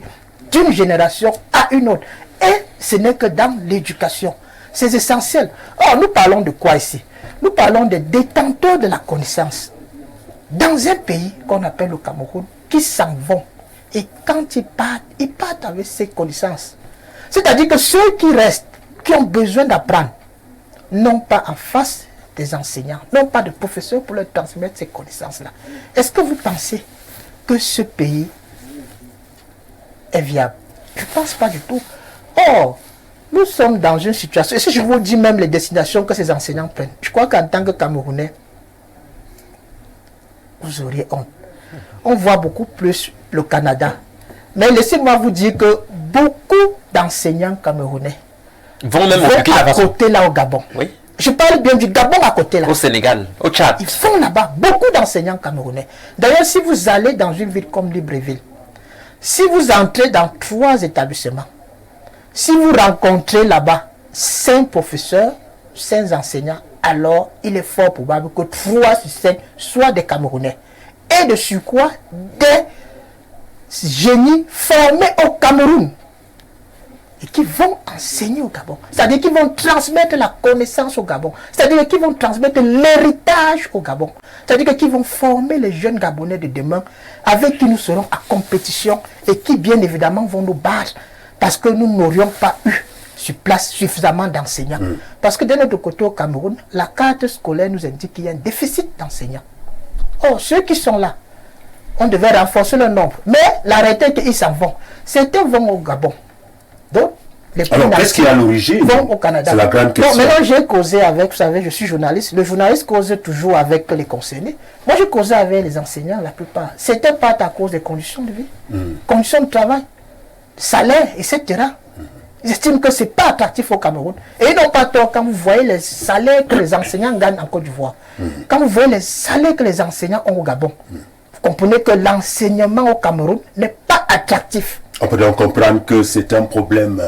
d'une génération à une autre. Et ce n'est que dans l'éducation. C'est essentiel. Or, nous parlons de quoi ici? Nous parlons des détenteurs de la connaissance. Dans un pays qu'on appelle le Cameroun, qui s'en vont. Et quand ils partent avec ces connaissances. C'est-à-dire que ceux qui restent, qui ont besoin d'apprendre, n'ont pas en face des enseignants, n'ont pas de professeurs pour leur transmettre ces connaissances-là. Est-ce que vous pensez que ce pays est viable? Je ne pense pas du tout. Or, nous sommes dans une situation, et si je vous dis même les destinations que ces enseignants prennent, je crois qu'en tant que Camerounais, vous auriez honte. On voit beaucoup plus le Canada. Mais laissez-moi vous dire que beaucoup d'enseignants camerounais vont même à côté là au Gabon. Oui. Je parle bien du Gabon à côté là. Au Sénégal, au Tchad. Ils font là-bas beaucoup d'enseignants camerounais. D'ailleurs, si vous allez dans une ville comme Libreville, Si vous entrez dans 3 établissements, si vous rencontrez là-bas 5 professeurs, 5 enseignants, alors il est fort probable que 3 sur 5 soient des Camerounais. Et de surcroît, des génies formés au Cameroun et qui vont enseigner au Gabon. C'est-à-dire qu'ils vont transmettre la connaissance au Gabon. C'est-à-dire qu'ils vont transmettre l'héritage au Gabon. C'est-à-dire qu'ils vont former les jeunes Gabonais de demain avec qui nous serons en compétition et qui, bien évidemment, vont nous battre parce que nous n'aurions pas eu sur place suffisamment d'enseignants. Parce que de notre côté au Cameroun, la carte scolaire nous indique qu'il y a un déficit d'enseignants. Or, ceux qui sont là, on devait renforcer le nombre. Mais la réalité est qu'ils s'en vont. Certains vont au Gabon. Donc, alors, qu'est-ce qui est à l'origine? Vont au Canada. C'est la grande question. Donc, maintenant, j'ai causé avec, vous savez, je suis journaliste. Le journaliste cause toujours avec les concernés. Moi, j'ai causé avec les enseignants, la plupart. C'était pas à cause des conditions de vie, conditions de travail, salaire, etc. Ils estiment que ce n'est pas attractif au Cameroun. Et ils n'ont pas tort quand vous voyez les salaires que les enseignants gagnent en Côte d'Ivoire. Quand vous voyez les salaires que les enseignants ont au Gabon, vous comprenez que l'enseignement au Cameroun n'est pas attractif. On peut donc comprendre que c'est un problème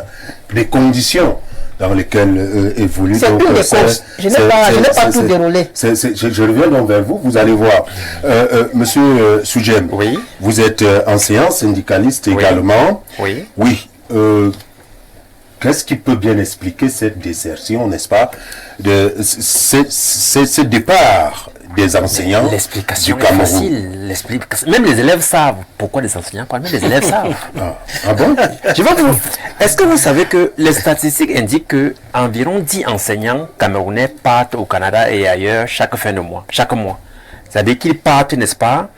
des conditions dans lesquelles évolue. C'est une des causes. Je n'ai pas tout déroulé. Je reviens donc vers vous, vous allez voir. Monsieur Soudjem, oui. Vous êtes enseignant, syndicaliste également. Oui. Oui. Qu'est-ce qui peut bien expliquer cette désertion, n'est-ce pas, de ce départ des enseignants? L'explication est facile. Même les élèves savent pourquoi les enseignants parlent. Même les élèves savent. Ah bon? Est-ce que vous savez que les statistiques indiquent que environ 10 enseignants camerounais partent au Canada et ailleurs chaque fin de mois, chaque mois. C'est-à-dire qu'ils partent, n'est-ce pas?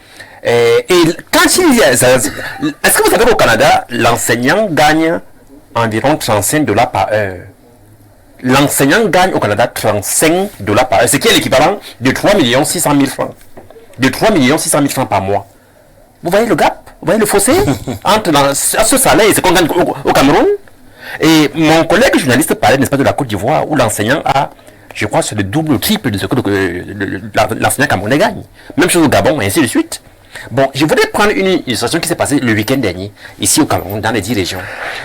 Et quand il y a... Est-ce que vous savez qu'au Canada, l'enseignant gagne environ $35 par heure? L'enseignant gagne au Canada $35 par heure, ce qui est l'équivalent de 3 600 000 francs. De 3 600 000 francs par mois. Vous voyez le gap? Vous voyez le fossé entre ce salaire et ce qu'on gagne au Cameroun? Et mon collègue journaliste parlait, n'est-ce pas, de la Côte d'Ivoire, où l'enseignant a, je crois, c'est le double ou triple de ce que l'enseignant camerounais gagne. Même chose au Gabon, et ainsi de suite. Bon, je voudrais prendre une illustration qui s'est passée le week-end dernier, ici au Cameroun, dans les 10 régions.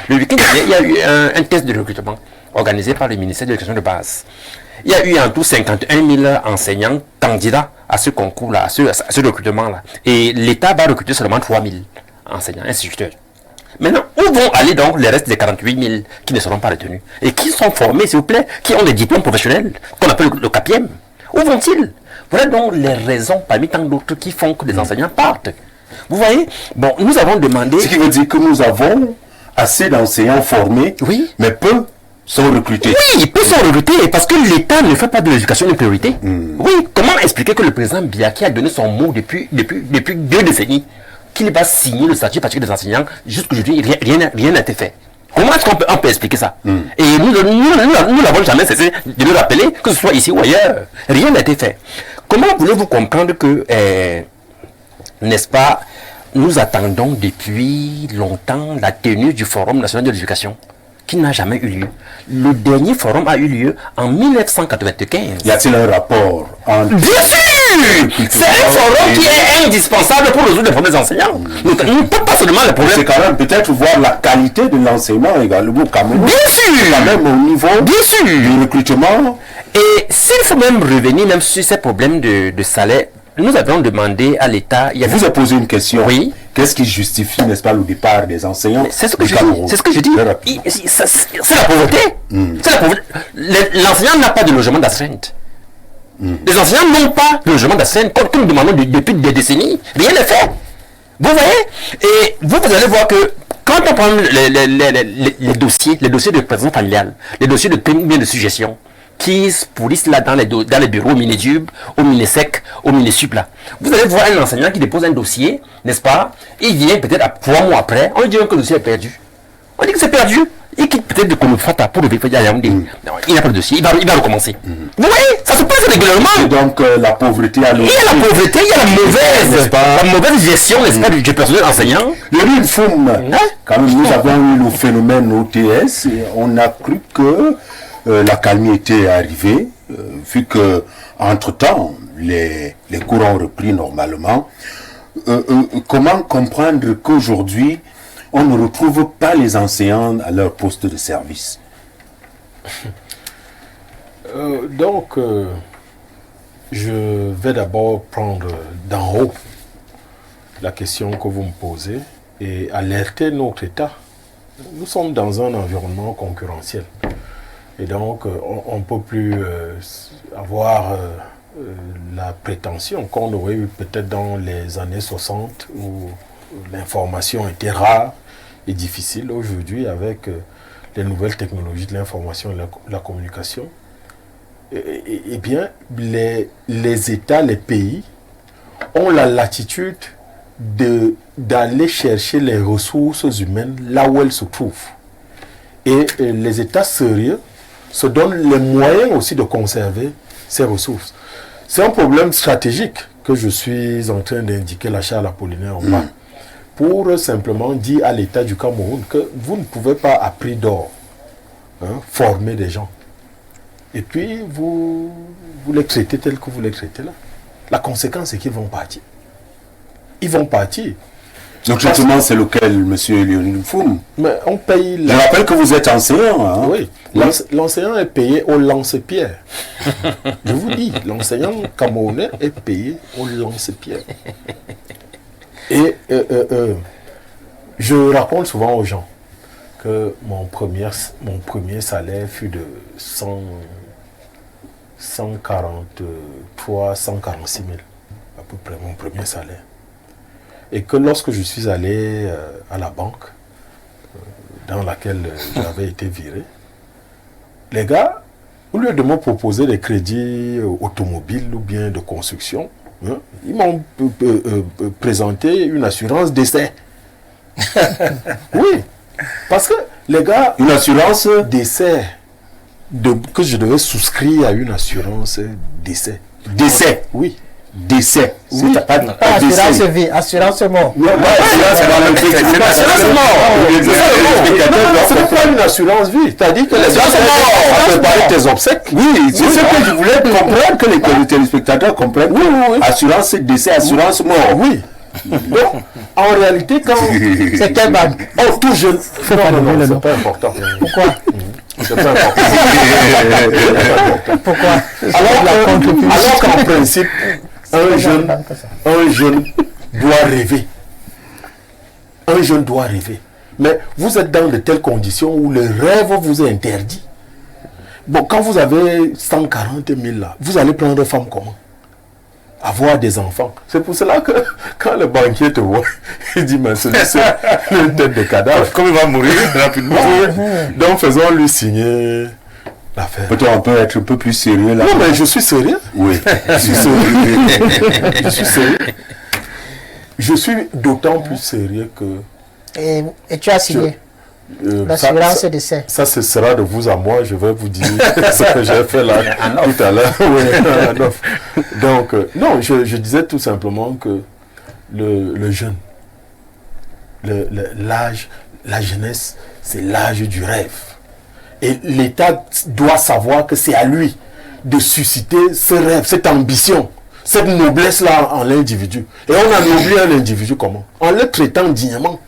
Le week-end dernier, il y a eu un test de recrutement organisé par le ministère de l'Éducation de base. Il y a eu en tout 51 000 enseignants candidats à ce concours-là, à ce recrutement-là. Et l'État va recruter seulement 3 000 enseignants, instituteurs. Maintenant, où vont aller donc les restes des 48 000 qui ne seront pas retenus? Et qui sont formés, s'il vous plaît, qui ont des diplômes professionnels, qu'on appelle le CAPIEM? Où vont-ils? Voilà donc les raisons, parmi tant d'autres, qui font que les enseignants partent. Vous voyez? Bon, nous avons demandé... Ce qui veut dire que nous avons assez d'enseignants formés, oui, mais peu sont recrutés. Oui, peu sont recrutés parce que l'État ne fait pas de l'éducation une priorité. Oui, comment expliquer que le président Biya, qui a donné son mot depuis 2 décennies, qu'il va signer le statut particulier des enseignants, jusqu'aujourd'hui, rien n'a été fait? Comment est-ce qu'on peut expliquer ça? Et nous n'avons jamais cessé de le rappeler, que ce soit ici ou ailleurs. Rien n'a été fait. Comment voulez-vous comprendre que, n'est-ce pas, nous attendons depuis longtemps la tenue du Forum national de l'éducation, qui n'a jamais eu lieu. Le dernier forum a eu lieu en 1995. Y a-t-il un rapport entre... Bien sûr! C'est un forum qui est indispensable pour résoudre les problèmes des enseignants. Nous ne pouvons pas seulement les problèmes. C'est quand même peut-être voir la qualité de l'enseignement également au Cameroun. Bien sûr! Quand même au niveau du recrutement. Et s'il faut même revenir même sur ces problèmes de salaire, nous avons demandé à l'État... Vous avez posé une question. Oui. Qu'est-ce qui justifie, n'est-ce pas, le départ des enseignants? C'est ce que je dis. C'est ce que je dis. C'est la pauvreté. C'est la pauvreté. L'enseignant n'a pas de logement d'astreinte. Les enseignants n'ont pas de logement d'astreinte, comme nous demandons depuis des décennies. Rien n'est fait. Vous voyez? Et vous allez voir que quand on prend les dossiers de présence familiale, les dossiers de bien de suggestion, qui se pourrissent là dans les bureaux au Minedub, au Minesec, au Minesup là. Vous allez voir un enseignant qui dépose un dossier, n'est-ce pas? Il vient peut-être 3 mois après, on lui dit que le dossier est perdu. On dit que c'est perdu. Il quitte peut-être de Konofata pour le vérifier à Yaoundé. Il n'a pas de dossier, il va recommencer. Vous voyez, ça se passe régulièrement. Et donc la pauvreté à l'autre. Il y a la pauvreté, il y a la mauvaise gestion, n'est-ce pas, du personnel enseignant. Il y a eu une foule. Quand nous avons eu le phénomène OTS, et on a cru que la calmie était arrivée, vu que entre-temps, les cours ont repris normalement. Comment comprendre qu'aujourd'hui, on ne retrouve pas les enseignants à leur poste de service? Je vais d'abord prendre d'en haut la question que vous me posez et alerter notre État. Nous sommes dans un environnement concurrentiel. Et donc, on ne peut plus avoir la prétention qu'on aurait eu peut-être dans les années 60 où l'information était rare et difficile. Aujourd'hui, avec les nouvelles technologies de l'information et de la communication, eh bien, les États, les pays ont la latitude d'aller chercher les ressources humaines là où elles se trouvent. Et les États sérieux se donnent les moyens aussi de conserver ces ressources. C'est un problème stratégique que je suis en train d'indiquer là, Charles Apollinaire Omba, pour simplement dire à l'État du Cameroun que vous ne pouvez pas à prix d'or former des gens. Et puis, vous les traitez tels que vous les traitez là. La conséquence, c'est qu'ils vont partir. Ils vont partir. Le traitement, c'est lequel, M. Lionel Foum? Mais on paye... Je rappelle que vous êtes enseignant. Hein? Oui, l'enseignant est payé au lance-pierre. Je vous dis, l'enseignant camerounais est payé au lance-pierre. Et je raconte souvent aux gens que mon premier salaire fut de 143, 146 000, à peu près mon premier salaire. Et que lorsque je suis allé à la banque dans laquelle j'avais été viré, les gars, au lieu de me proposer des crédits automobiles ou bien de construction, ils m'ont présenté une assurance décès. Oui, parce que les gars, une assurance décès, que je devais souscrire à une assurance décès. Décès? Oui. Décès. Oui. Pas assurance vie, assurance mort. Assurance mort. C'est pas une assurance vie. C'est-à-dire que les gens ont préparé tes obsèques. Oui, c'est ce que je voulais comprendre, que les téléspectateurs comprennent. Oui. Assurance décès, assurance mort. Oui. Donc, en réalité, quand... C'est quelle banque? Oh, tout jeune. Non, c'est pas important. Pourquoi? C'est pas important. Pourquoi? Alors qu'en principe, un jeune doit rêver. Un jeune doit rêver. Mais vous êtes dans de telles conditions où le rêve vous est interdit. Bon, quand vous avez 140 000 là, vous allez prendre femme comment? Avoir des enfants. C'est pour cela que quand le banquier te voit, il dit, mais c'est une tête de cadavre. Comme il va mourir rapidement. Donc faisons-lui signer l'affaire. Peut-être on peut être un peu plus sérieux là. Non, mais je suis sérieux. Oui. Je suis sérieux. Je suis sérieux. Je suis d'autant plus sérieux que... Et tu as signé l'assurance décès. Ça, ce sera de vous à moi. Je vais vous dire ce que j'ai fait là tout à l'heure. Donc, non, je disais tout simplement que le jeune, l'âge, la jeunesse, c'est l'âge du rêve. Et l'État doit savoir que c'est à lui de susciter ce rêve, cette ambition, cette noblesse-là en l'individu. Et on a oublié un individu comment? En le traitant dignement.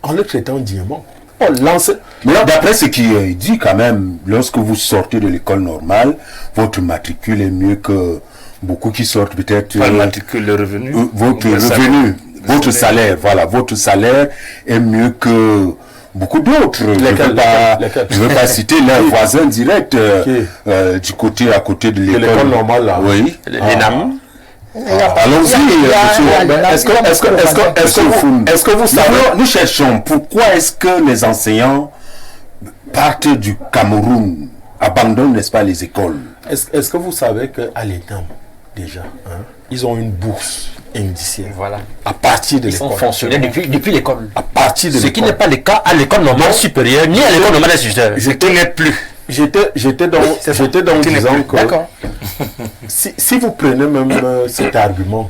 En le traitant dignement. Mais d'après ce qui est dit quand même, lorsque vous sortez de l'école normale, votre matricule est mieux que beaucoup qui sortent peut-être... Pas le matricule, le revenu. Votre revenu, votre salaire, voilà, votre salaire est mieux que beaucoup d'autres. Je ne veux pas citer leurs voisins directs du côté à côté de l'école normale là. Oui. L'ENAM. Allons-y. Est-ce que vous savez... Nous cherchons pourquoi est-ce que les enseignants partent du Cameroun, abandonnent, n'est-ce pas, les écoles? Est-ce que vous savez qu'à l'ENAM, déjà, ils ont une bourse indiciaire. Voilà. À partir de l'école. Ils sont fonctionnaires depuis l'école. À partir de l'école. Ce qui n'est pas le cas à l'école normale supérieure, ni à l'école normale supérieure. Je tenais plus. J'étais donc disant que si vous prenez même cet argument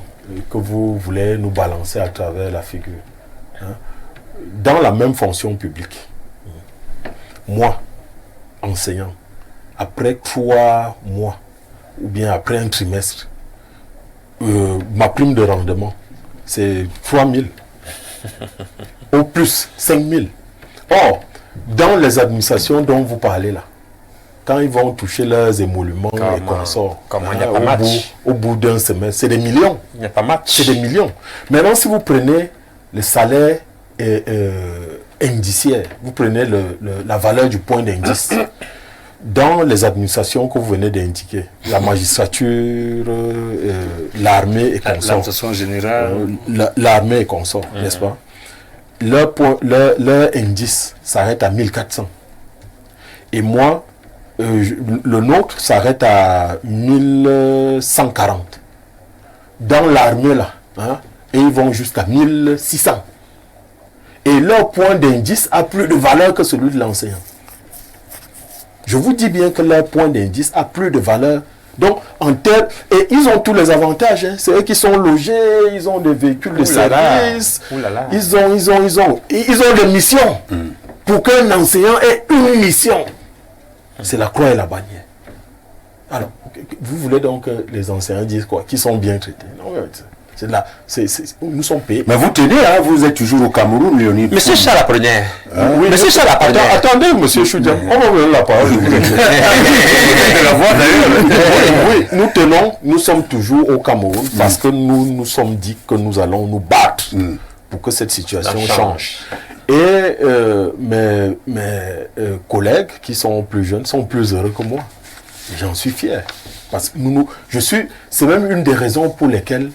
que vous voulez nous balancer à travers la figure, dans la même fonction publique, moi, enseignant, après 3 mois ou bien après un trimestre, ma prime de rendement, c'est 3 000. au plus 5 000. Or, dans les administrations dont vous parlez là, quand ils vont toucher leurs émoluments et consorts, il n'y a pas match. Au bout d'un semestre, c'est des millions. Il n'y a pas match. C'est des millions. Maintenant, si vous prenez le salaire indiciaire, vous prenez la valeur du point d'indice, dans les administrations que vous venez d'indiquer, la magistrature, l'armée et consorts. L'administration générale. L'armée et consorts, n'est-ce pas? Leur indice s'arrête à 1400. Et moi, le nôtre s'arrête à 1140. Dans l'armée, là, hein, et ils vont jusqu'à 1600. Et leur point d'indice a plus de valeur que celui de l'enseignant. Je vous dis bien que leur point d'indice a plus de valeur. Donc, en termes... Et ils ont tous les avantages. Hein. C'est eux qui sont logés, ils ont des véhicules de service. Ils ont des missions. Pour qu'un enseignant ait une mission, c'est la croix et la bannière. Alors, vous voulez donc que les enseignants disent quoi? Qu'ils sont bien traités? Non, nous sommes payés. Mais vous tenez, hein, vous êtes toujours au Cameroun, Léonie. Monsieur Charles Apollinaire. Oui, Monsieur Charles Apollinaire. Attendez, monsieur Choudia. On va vous donner la parole. Oui, nous sommes toujours au Cameroun parce que nous sommes dit que nous allons nous battre pour que cette situation change. Et mes collègues qui sont plus jeunes sont plus heureux que moi. J'en suis fier. Parce que c'est même une des raisons pour lesquelles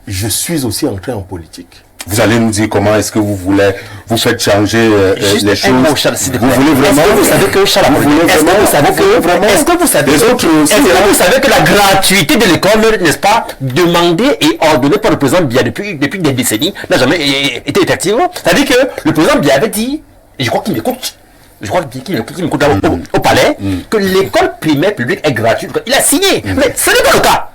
je suis aussi entré en politique. Vous allez nous dire comment est-ce que vous voulez vous faites changer les choses. Mot, Charles, vous voulez vraiment. Est-ce que vous savez que Charles, est-ce que vous savez que la gratuité de l'école, n'est-ce pas, demandée et ordonnée par le président Biya depuis des décennies, n'a jamais été effective? C'est-à-dire que le président Biya avait dit, et je crois qu'il m'écoute. Je crois qu'il m'écoute au palais, que l'école primaire publique est gratuite. Il a signé, mais ce n'est pas le cas.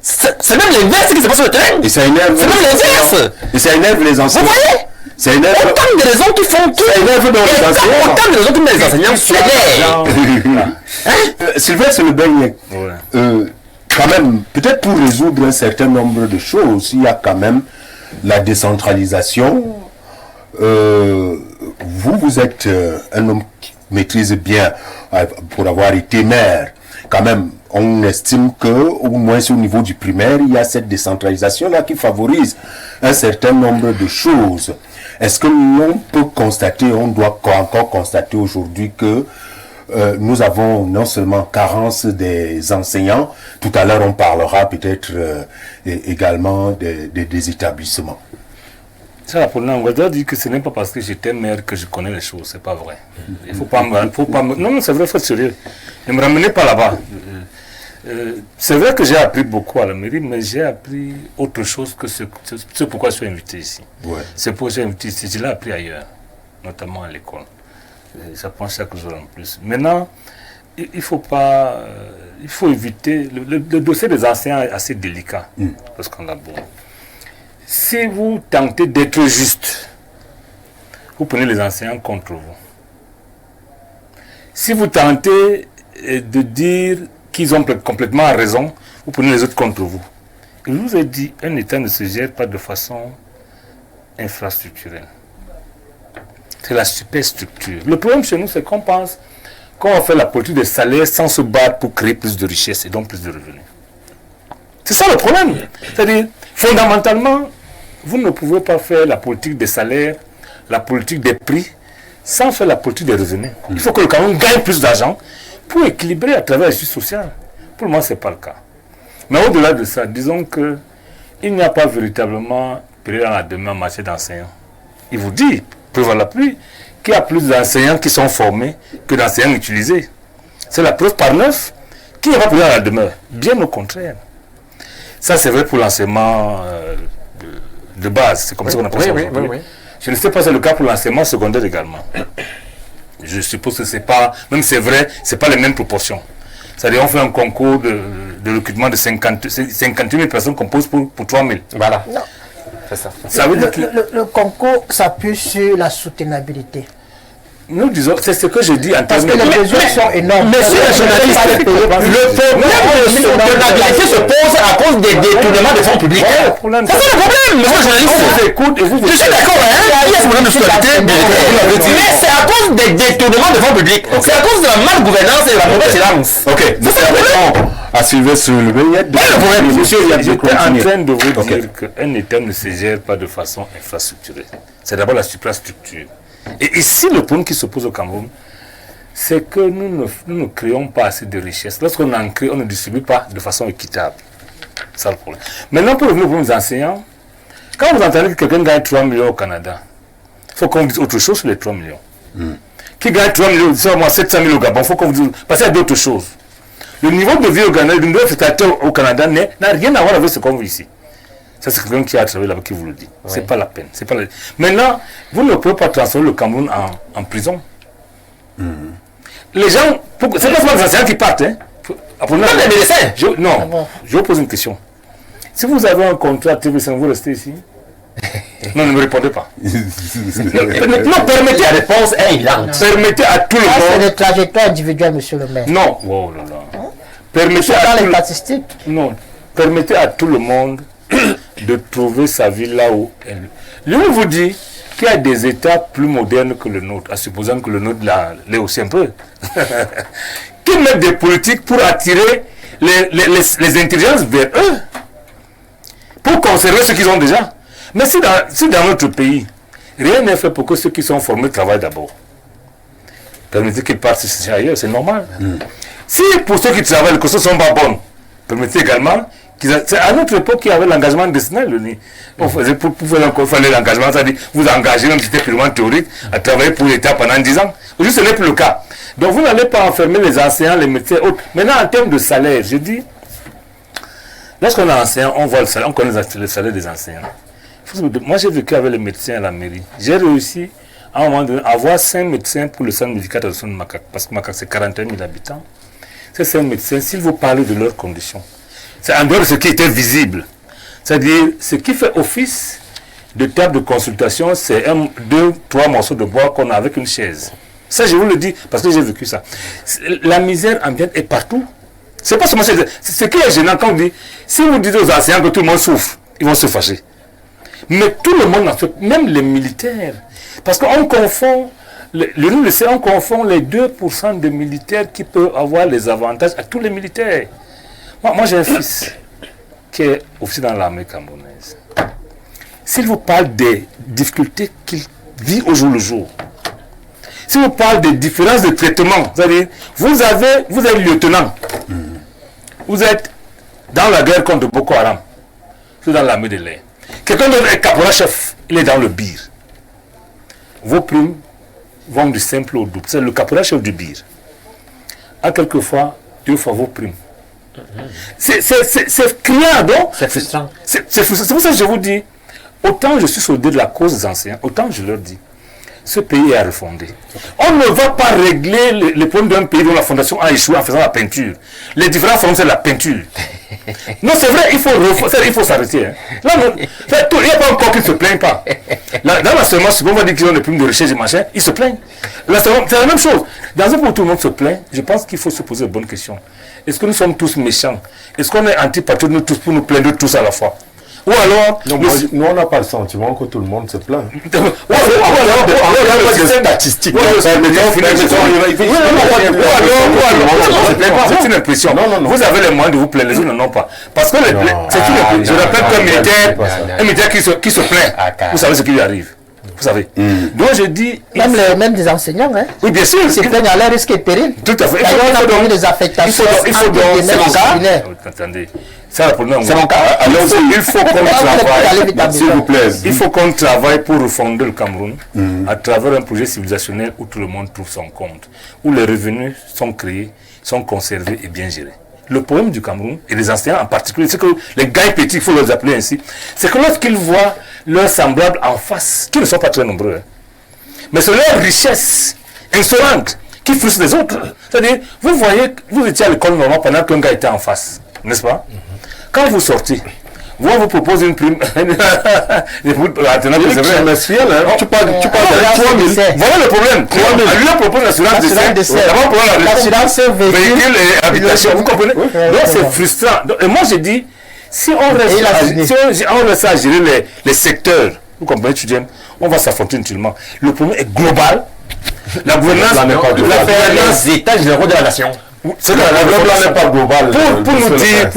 C'est même l'inverse qui se passe sur le terrain. Et ça énerve. C'est même l'inverse. Et ça énerve les enseignants. Vous voyez? Ça énerve. Autant de raisons qui font que. Ça énerve dans les enseignants. Autant de raisons que les enseignants s'énervent. Sylvestre Le Beigne, quand même, peut-être pour résoudre un certain nombre de choses, il y a quand même la décentralisation. Vous êtes un homme qui maîtrise bien, pour avoir été maire, quand même, on estime que, au moins au niveau du primaire, il y a cette décentralisation-là qui favorise un certain nombre de choses. Est-ce que l'on peut constater, on doit encore constater aujourd'hui que nous avons non seulement carence des enseignants, tout à l'heure on parlera peut-être également des établissements. Ça, pour nous, on va dire que ce n'est pas parce que j'étais maire que je connais les choses, c'est pas vrai. Il faut pas me... Non, c'est vrai, il faut être sérieux. Ne me ramenez pas là-bas. C'est vrai que j'ai appris beaucoup à la mairie, mais j'ai appris autre chose que ce pourquoi je suis invité ici. Ouais. C'est pourquoi je suis invité ici. Je l'ai appris ailleurs, notamment à l'école. J'apprends chaque jour en plus. Maintenant, il faut pas... il faut éviter... Le dossier des enseignants est assez délicat, parce qu'on a beau. Si vous tentez d'être juste, vous prenez les enseignants contre vous. Si vous tentez de dire qu'ils ont complètement raison, vous prenez les autres contre vous. Je vous ai dit, un État ne se gère pas de façon infrastructurelle. C'est la superstructure. Le problème chez nous, c'est qu'on pense qu'on va faire la politique des salaires sans se battre pour créer plus de richesses et donc plus de revenus. C'est ça le problème. C'est-à-dire, fondamentalement, vous ne pouvez pas faire la politique des salaires, la politique des prix, sans faire la politique des revenus. Il faut que le Cameroun gagne plus d'argent pour équilibrer à travers la justice sociale. Pour moi, ce n'est pas le cas. Mais au-delà de ça, disons qu'il n'y a pas véritablement période dans la demeure marché d'enseignants. Il vous dit, preuve à l'appui, qu'il y a plus d'enseignants qui sont formés que d'enseignants utilisés. C'est la preuve par 9 qu'il n'y a pas période dans la demeure. Bien au contraire. Ça, c'est vrai pour l'enseignement de base. C'est comme ça qu'on appelle ça aujourd'hui. Oui. Je ne sais pas si c'est le cas pour l'enseignement secondaire également. Je suppose que c'est pas, même c'est vrai, c'est pas les mêmes proportions. C'est-à-dire on fait un concours de recrutement de 50 000 personnes qu'on pose pour 3 000. Voilà. Non. C'est ça. Ça veut dire que... le concours s'appuie sur la soutenabilité. Nous disons, c'est ce que je dis en Parce termes que les besoins sont énormes. Monsieur le journaliste, le problème de la vérité se pose à cause des détournements de fonds publics. Voilà le problème. Ça, c'est le problème, monsieur le journaliste. On vous écoute et vous Je suis d'accord, hein. Il y a un problème de fiscalité, mais c'est à cause des détournements de fonds publics. C'est à cause de la malgouvernance et de la mauvaise gérance. Ok, à Sylvestre Lebel, le problème, monsieur, j'étais en train de vous dire qu'un État ne se gère pas de façon infrastructurée. C'est d'abord la suprastructure. Et ici, le problème qui se pose au Cameroun, c'est que nous ne créons pas assez de richesses. Lorsqu'on en crée, on ne distribue pas de façon équitable. C'est ça le problème. Maintenant, pour revenir aux problèmes des enseignants, quand vous entendez que quelqu'un gagne 3 millions au Canada, il faut qu'on dise autre chose sur les 3 millions. Qui gagne 3 millions, c'est moi 700 000 au Gabon, il faut qu'on vous dise, parce qu'il y a d'autres choses. Le niveau de vie au Canada, le niveau de au Canada n'a rien à voir avec ce qu'on vit ici. Ça, c'est quelqu'un qui a travaillé là-bas qui vous le dit. Ouais. C'est pas la peine. Maintenant, vous ne pouvez pas transformer le Cameroun en prison. Les gens, c'est pas seulement les enseignants qui partent. Hein. Pas les médecins. Non, je vous pose une question. Si vous avez un contrat TV5, vous restez ici? Non, ne me répondez pas. Non, permettez la réponse est évidente. Permettez à tout le monde. C'est des trajectoires individuelles, monsieur le maire. Non. Oh là là. Permettez dans les statistiques. Non. Permettez à tout le monde de trouver sa vie là où elle. Je vous dis qu'il y a des États plus modernes que le nôtre, à supposant que le nôtre l'est aussi un peu, qui mettent des politiques pour attirer les intelligences vers eux, pour conserver ce qu'ils ont déjà. Mais si dans notre pays, rien n'est fait pour que ceux qui sont formés travaillent d'abord, permettez qu'ils partent ailleurs, c'est normal. Si pour ceux qui travaillent, les conditions ne sont pas bonnes, permettez également. C'est à notre époque qu'il y avait l'engagement décennal. Pour faire l'engagement, c'est-à-dire vous engagez, même si c'était purement théorique, à travailler pour l'État pendant 10 ans. Aujourd'hui, ce n'est plus le cas. Donc vous n'allez pas enfermer les enseignants, les médecins, autres. Maintenant, en termes de salaire, je dis, lorsqu'on est enseignant, on voit le salaire, on connaît le salaire des enseignants. Moi, j'ai vécu avec les médecins à la mairie. J'ai réussi, à un moment donné, à avoir 5 médecins pour le centre médical de son Macaque, parce que Macaque, c'est 41 000 habitants. Ces 5 médecins, s'ils vous parlent de leurs conditions, c'est en dehors de ce qui était visible. C'est-à-dire, ce qui fait office de table de consultation, c'est 2, 3 morceaux de bois qu'on a avec une chaise. Ça, je vous le dis, parce que j'ai vécu ça. La misère ambiante est partout. C'est pas seulement ce qui est gênant quand on dit, si vous dites aux enseignants que tout le monde souffre, ils vont se fâcher. Mais tout le monde en fait, même les militaires. Parce qu'on confond, on confond les 2% de militaires qui peuvent avoir les avantages à tous les militaires. Moi j'ai un fils qui est officier dans l'armée camerounaise. S'il vous parle des difficultés qu'il vit au jour le jour, s'il vous parle des différences de traitement, c'est-à-dire, vous êtes lieutenant, vous êtes dans la guerre contre Boko Haram, vous êtes dans l'armée de l'air. Quelqu'un d'autre est caporal-chef, il est dans le BIR. Vos primes vont du simple au double. C'est le caporal-chef du BIR. À quelquefois 2 fois vos primes. C'est criant, donc. C'est frustrant. C'est frustrant. C'est pour ça que je vous dis, autant je suis soldé de la cause des anciens, autant je leur dis, ce pays est à refonder. On ne va pas régler les problèmes d'un pays dont la fondation a échoué en faisant la peinture. Les différents problèmes, c'est la peinture. Non, c'est vrai, il faut s'arrêter. Hein. Là, il n'y a pas encore qui ne se plaignent pas. Là, dans la semence, on va dire qu'ils ont des primes de recherche et machin, ils se plaignent. C'est la même chose. Dans un point où tout le monde se plaint, je pense qu'il faut se poser de bonnes questions. Est-ce que nous sommes tous méchants? Est-ce qu'on est antipatriotes nous tous pour nous plaindre tous à la fois? Ou alors... Non, nous, on n'a pas le sentiment que tout le monde se plaint. Ou alors, c'est statistique. C'est une impression. Vous avez les moyens de vous plaindre, les autres n'en ont pas. Parce que c'est une impression. Je rappelle qu'un militaire qui se plaint, vous savez ce qui lui arrive. Vous savez. Donc je dis... Même des enseignants, hein. Oui, bien sûr. Ils se plaignent à leur risque et péril. Tout à fait. Il faut donc des affectations. Il faut donc... C'est mon cas. Attendez. C'est mon cas. Alors il faut qu'on travaille. S'il vous plaît. Il faut qu'on travaille pour refonder le Cameroun à travers un projet civilisationnel où tout le monde trouve son compte, où les revenus sont créés, sont conservés et bien gérés. Le problème du Cameroun, et les enseignants en particulier, c'est que les gars petits, il faut les appeler ainsi, c'est que lorsqu'ils voient leurs semblables en face, qui ne sont pas très nombreux, mais c'est leur richesse insolente qui frustre les autres. C'est-à-dire, vous voyez, vous étiez à l'école normale pendant qu'un gars était en face, n'est-ce pas? Quand vous sortez, on vous propose une prime. Trimestriel, tu parles de 3 000. Voilà le problème. On lui propose l'assurance décès. D'abord, pour l'assurance véhicule et habitation. Vous comprenez? Donc, c'est frustrant. Et moi, je dis, si on reste à gérer les secteurs, vous comprenez, on va s'affronter inutilement. Le problème est global. La gouvernance états généraux de la nation. C'est la n'est pas globale. Pour nous dire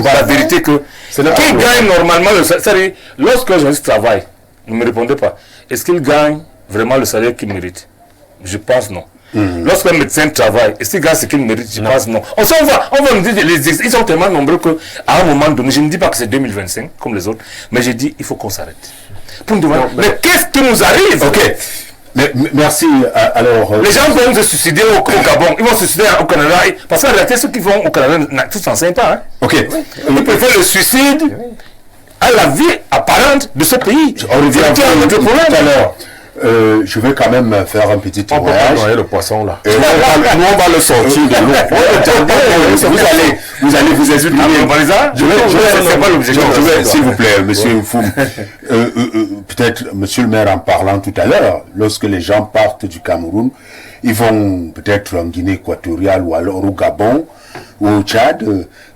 la vérité que qui gagne normalement le salaire, lorsque un journaliste travaille, ne me répondez pas, est-ce qu'il gagne vraiment le salaire qu'il mérite? Je pense non. Lorsqu'un médecin travaille, est-ce qu'il gagne ce qu'il mérite? Je pense non. On va nous dire, ils sont tellement nombreux qu'à un moment donné, je ne dis pas que c'est 2025 comme les autres, mais je dis il faut qu'on s'arrête. Pour nous demander, mais qu'est-ce qui nous arrive? Ok. Merci. Alors, les gens vont se suicider au Gabon, ils vont se suicider au Canada, parce qu'en réalité, ceux qui vont au Canada, tous s'enseignent pas. Hein. Ok. Ils préfèrent le suicide à la vie apparente de ce pays. On revient à tout à l'heure. Je vais quand même faire un petit témoignage. On peut pas noyer le poisson là. Nous, on va le sortir de l'eau. Vous allez vous exprimer. S'il vous plaît, monsieur Foum. Peut-être, monsieur le maire, en parlant tout à l'heure, lorsque les gens partent du Cameroun, ils vont peut-être en Guinée équatoriale ou alors au Gabon ou au Tchad.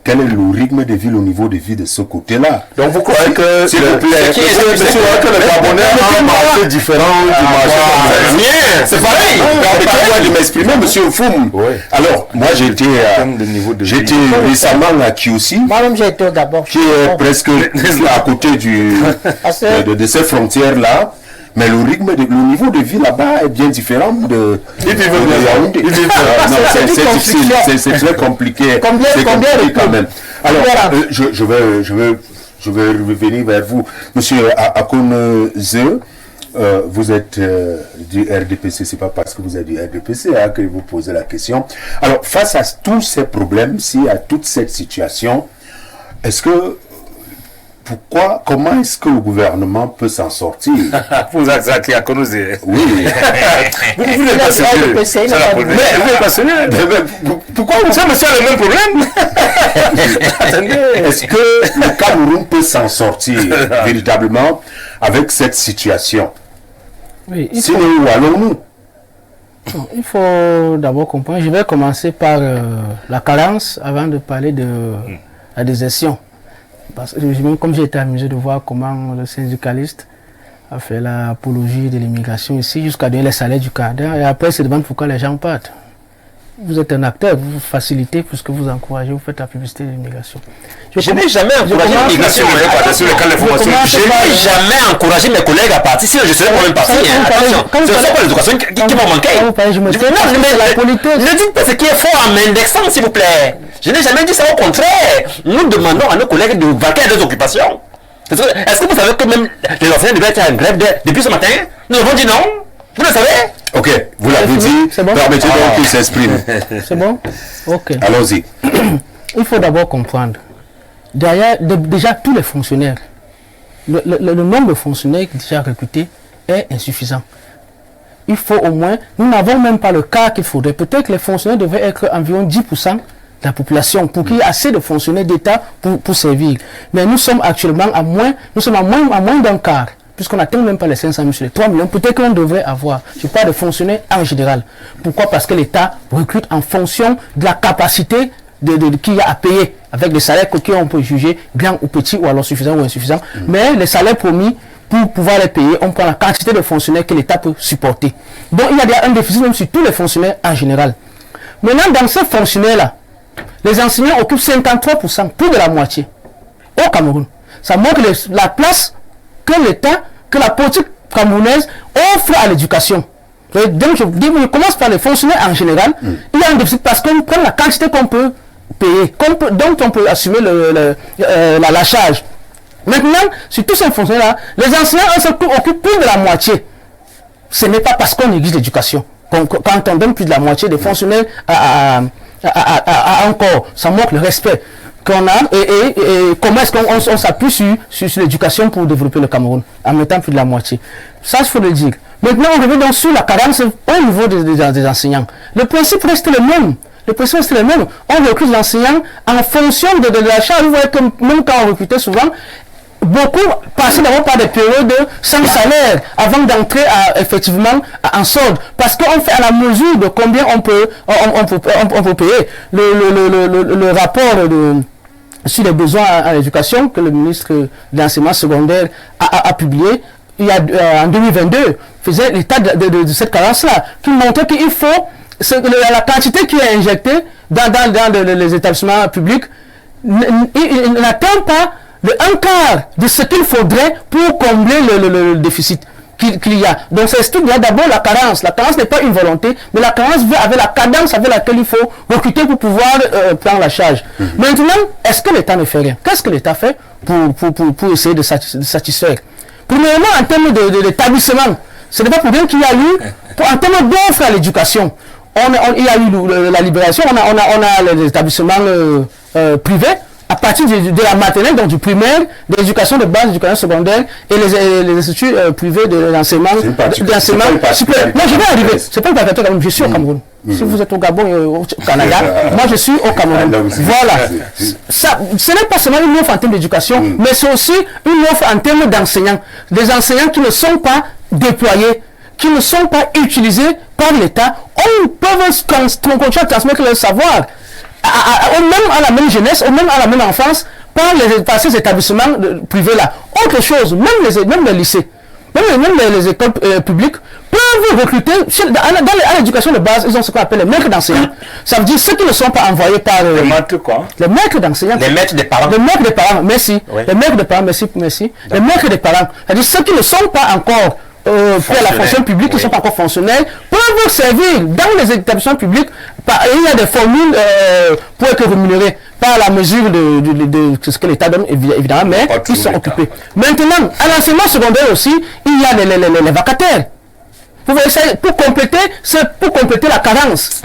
Quel est le rythme de vie, le niveau de vie de ce côté-là? Donc vous croyez que s'il vous plaît, que le Gabonais a un marché différent du marché? C'est pareil. Permettez-moi de m'exprimer, monsieur Foum. Alors, moi j'étais récemment à Kiossi. Moi-même j'ai été au Gabon. Qui est presque à côté de ces frontières-là. Mais le rythme, le niveau de vie là-bas est bien différent de Yaoundé. C'est difficile, c'est très compliqué. Combien quand même. Alors, je vais revenir vers vous. Monsieur Akon Zeu, vous êtes du RDPC, c'est pas parce que vous êtes du RDPC que vous posez la question. Alors, face à tous ces problèmes, à toute cette situation, comment est-ce que le gouvernement peut s'en sortir? Vous êtes à Konouzé. Oui. Vous n'êtes pas sérieux. Vous n'êtes pas sérieux. Pourquoi ça me fait le même problème? Attendez. Est-ce que le Cameroun peut s'en sortir véritablement avec cette situation? Oui, sinon, où allons-nous? Il faut d'abord comprendre. Je vais commencer par la carence avant de parler de la désertion. Parce que comme j'ai été amusé de voir comment le syndicaliste a fait l'apologie de l'immigration ici jusqu'à donner les salaires du cadre et après se demande pourquoi les gens partent. Vous êtes un acteur, vous facilitez puisque vous encouragez, vous faites la publicité de l'immigration. Je n'ai jamais encouragé l'immigration. Je n'ai jamais encouragé mes collègues à partir, sinon je serais quand même parti. Attention, ce ne sont pas l'éducation qui m'a manqué. Ne dites pas ce qui est fort en m'indexant, s'il vous plaît. Je n'ai jamais dit ça, au contraire. Nous demandons à nos collègues de vaquer à leurs occupations. Est-ce que vous savez que même les enseignants devaient être en grève depuis ce matin? Nous avons dit non. Vous le savez? Ok, vous l'avez dit. Bon? Permettez donc qu'il s'exprime. C'est bon? Ok. Allons-y. Il faut d'abord comprendre. Derrière, déjà tous les fonctionnaires, le nombre de fonctionnaires déjà recrutés est insuffisant. Il faut au moins, nous n'avons même pas le cas qu'il faudrait. Peut-être que les fonctionnaires devraient être environ 10% de la population pour qu'il y ait assez de fonctionnaires d'État pour servir. Mais nous sommes actuellement à moins d'un quart, puisqu'on n'atteint même pas les 500 000 sur les 3 millions. Peut-être qu'on devrait avoir, je parle de fonctionnaires en général. Pourquoi? Parce que l'État recrute en fonction de la capacité qu'il y a à payer, avec des salaires qu'on peut juger grands ou petits, ou alors suffisants ou insuffisants. Mais les salaires promis, pour pouvoir les payer, on prend la quantité de fonctionnaires que l'État peut supporter. Donc il y a un déficit même sur tous les fonctionnaires en général. Maintenant, dans ces fonctionnaires-là, les enseignants occupent 53%, plus de la moitié, au Cameroun. Ça montre la place que l'État, que la politique camerounaise offre à l'éducation. Donc je commence par les fonctionnaires en général. Il y a un déficit parce qu'on prend la quantité qu'on peut payer, dont on peut assumer la charge. Maintenant, sur tous ces fonctionnaires-là, les enseignants occupent plus de la moitié. Ce n'est pas parce qu'on néglige l'éducation. Quand on donne plus de la moitié des fonctionnaires encore, ça montre le respect qu'on a et comment est-ce qu'on s'appuie sur l'éducation pour développer le Cameroun en mettant plus de la moitié. Ça, il faut le dire. Maintenant, on revient donc sur la carence au niveau des enseignants. Le principe reste le même. On recrute l'enseignant en fonction de la charge. Vous voyez que même quand on recrutait souvent, beaucoup passaient d'abord par des périodes sans salaire avant d'entrer effectivement en solde. Parce qu'on fait à la mesure de combien on peut payer. Le rapport sur les besoins à l'éducation que le ministre de l'enseignement secondaire a publié en 2022 faisait l'état de cette carence-là, qui montrait qu'il faut la quantité qui est injectée dans les établissements publics n'atteint pas le un quart de ce qu'il faudrait pour combler le déficit qu'il y a. Donc ça explique d'abord la carence. La carence n'est pas une volonté, mais la carence vient avec la cadence avec laquelle il faut recruter pour pouvoir prendre la charge. Maintenant, est-ce que l'État ne fait rien? Qu'est-ce que l'État fait pour essayer de satisfaire? Premièrement, en termes d'établissement, ce n'est pas pour rien qu'il y a eu, en termes d'offres à l'éducation, il y a eu la libération, on a les établissements privés, à partir de la maternelle, donc du primaire, de l'éducation de base, de l'éducation secondaire et les instituts privés de l'enseignement. Moi, je vais arriver. C'est pas une particularité au Cameroun, je suis au Cameroun. Si vous êtes au Gabon et au Canada, moi je suis au Cameroun. Voilà. Ce n'est pas seulement une offre en termes d'éducation, mais c'est aussi une offre en termes d'enseignants. Des enseignants qui ne sont pas déployés, qui ne sont pas utilisés par l'État, on peut continuer à transmettre leur savoir. Même à la même jeunesse, ou même à la même enfance, par ces établissements privés-là. Autre chose, même les lycées, même les écoles publiques peuvent recruter, à l'éducation de base, ils ont ce qu'on appelle les maîtres d'enseignants. Ça veut dire ceux qui ne sont pas envoyés par... les maîtres quoi? Les maîtres d'enseignants. Les maîtres des parents. Les maîtres des parents, merci. Oui. Les maîtres des parents, merci. Les maîtres des parents. C'est-à-dire ceux qui ne sont pas encore... pour la fonction publique, qui ne sont pas encore fonctionnels, peuvent servir dans les établissements publics. Il y a des formules pour être rémunérés par la mesure de ce que l'État donne, évidemment, mais ils sont occupés. Maintenant, à l'enseignement secondaire aussi, il y a les vacataires. Pour compléter la carence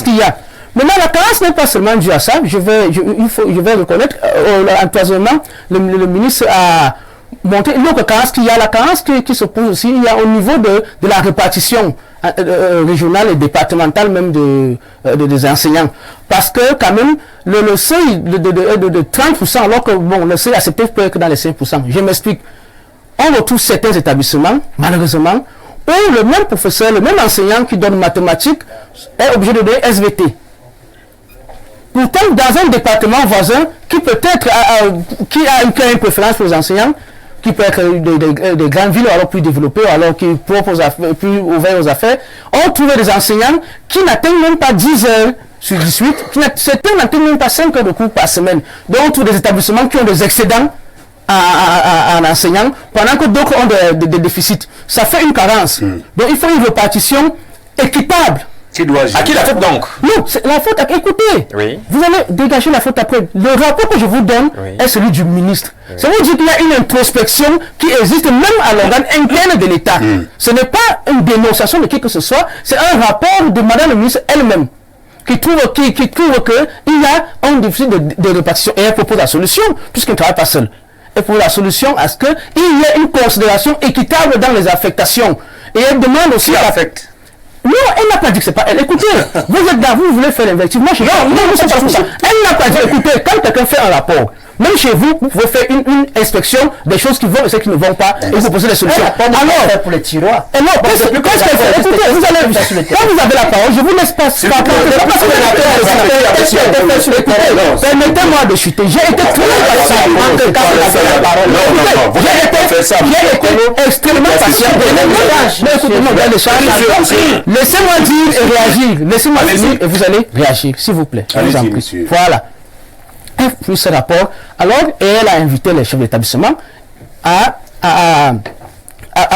qu'il y a. Maintenant, la carence n'est pas seulement due à ça. Je vais reconnaître, l'empoisonnement, le ministre a montré l'autre carence qu'il y a, la carence qui se pose aussi, il y a au niveau de la répartition régionale et départementale même des enseignants. Parce que quand même, le seuil de 30%, alors que bon, le seuil accepté peut être dans les 5%. Je m'explique. On retrouve certains établissements, malheureusement, où le même professeur, le même enseignant qui donne mathématiques est obligé de donner SVT. Pourtant, dans un département voisin qui peut-être qui a une préférence pour les enseignants, qui peut être des grandes villes alors plus développées, alors qui proposent plus ouverts aux affaires, on trouve des enseignants qui n'atteignent même pas 10 heures sur 18, certains n'atteignent même pas 5 heures de cours par semaine. Donc on trouve des établissements qui ont des excédents en enseignants, pendant que d'autres ont des déficits. Ça fait une carence. Donc il faut une répartition équitable. À qui la faute donc? Non, la faute, écoutez, vous allez dégager la faute après. Le rapport que je vous donne est celui du ministre. Ça veut dire qu'il y a une introspection qui existe même à l'organe interne de l'État. Ce n'est pas une dénonciation de qui que ce soit, c'est un rapport de madame la ministre elle-même qui trouve qu'il y a un déficit de répartition. Et elle propose la solution, puisqu'elle ne travaille pas seule. Elle propose la solution à ce qu'il y ait une considération équitable dans les affectations. Et elle demande aussi... Non, elle n'a pas dit que c'est pas elle. Écoutez, vous êtes là, vous voulez faire l'invective. Moi, je non, c'est pas comme ça. Elle n'a pas dit, écoutez, quand quelqu'un fait un rapport, même chez vous, vous pouvez faire une inspection des choses qui vont et ceux qui ne vont pas, et vous posez des solutions. Alors, pour les tiroirs. Et non, qu'est-ce qu'elle fait? Écoutez, vous allez, quand vous avez la parole, je vous laisse pas. Permettez-moi de chuter. J'ai été très patient. J'ai été extrêmement patient. Laissez-moi dire et réagir. Laissez-moi finir et vous allez réagir, s'il vous plaît. Allez-y, monsieur. Voilà. Puis ce rapport, alors, et elle a invité les chefs d'établissement à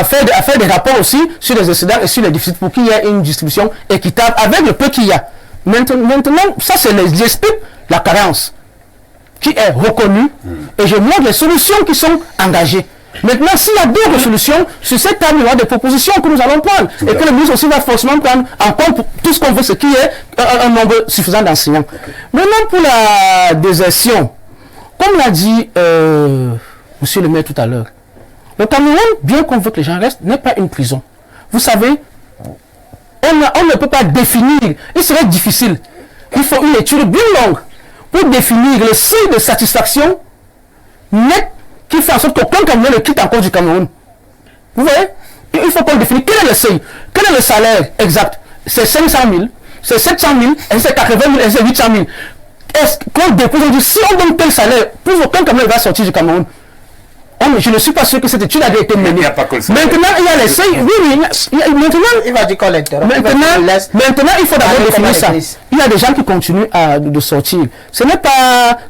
faire des rapports aussi sur les excédents et sur les déficits pour qu'il y ait une distribution équitable avec le peu qu'il y a. Maintenant, ça c'est j'explique la carence qui est reconnue et je montre les solutions qui sont engagées. Maintenant, s'il y a d'autres solutions, sur cette table, il y aura des propositions que nous allons prendre et que le ministre aussi va forcément prendre en compte tout ce qu'on veut, ce qui est un nombre suffisant d'enseignants. Maintenant, pour la désertion, comme l'a dit monsieur le maire tout à l'heure, le Cameroun, bien qu'on veut que les gens restent, n'est pas une prison. Vous savez, on ne peut pas définir, il serait difficile. Il faut une étude bien longue pour définir le seuil de satisfaction net qui fait en sorte qu'aucun Camerounais ne quitte encore du Cameroun. Vous voyez? Il faut qu'on définisse quel est le seuil, quel est le salaire exact. C'est 500 000, c'est 700 000, et c'est 80 000, et c'est 800 000. Est-ce qu'on dépose aujourd'hui, si on donne tel salaire, plus aucun Camerounais va sortir du Cameroun. Je ne suis pas sûr que cette étude a été menée. Maintenant, il y a les seuils. Oui, maintenant, il va dire qu'on l'interrompt. Maintenant, il faut d'abord définir ça. Il y a des gens qui continuent de sortir. Ce n'est pas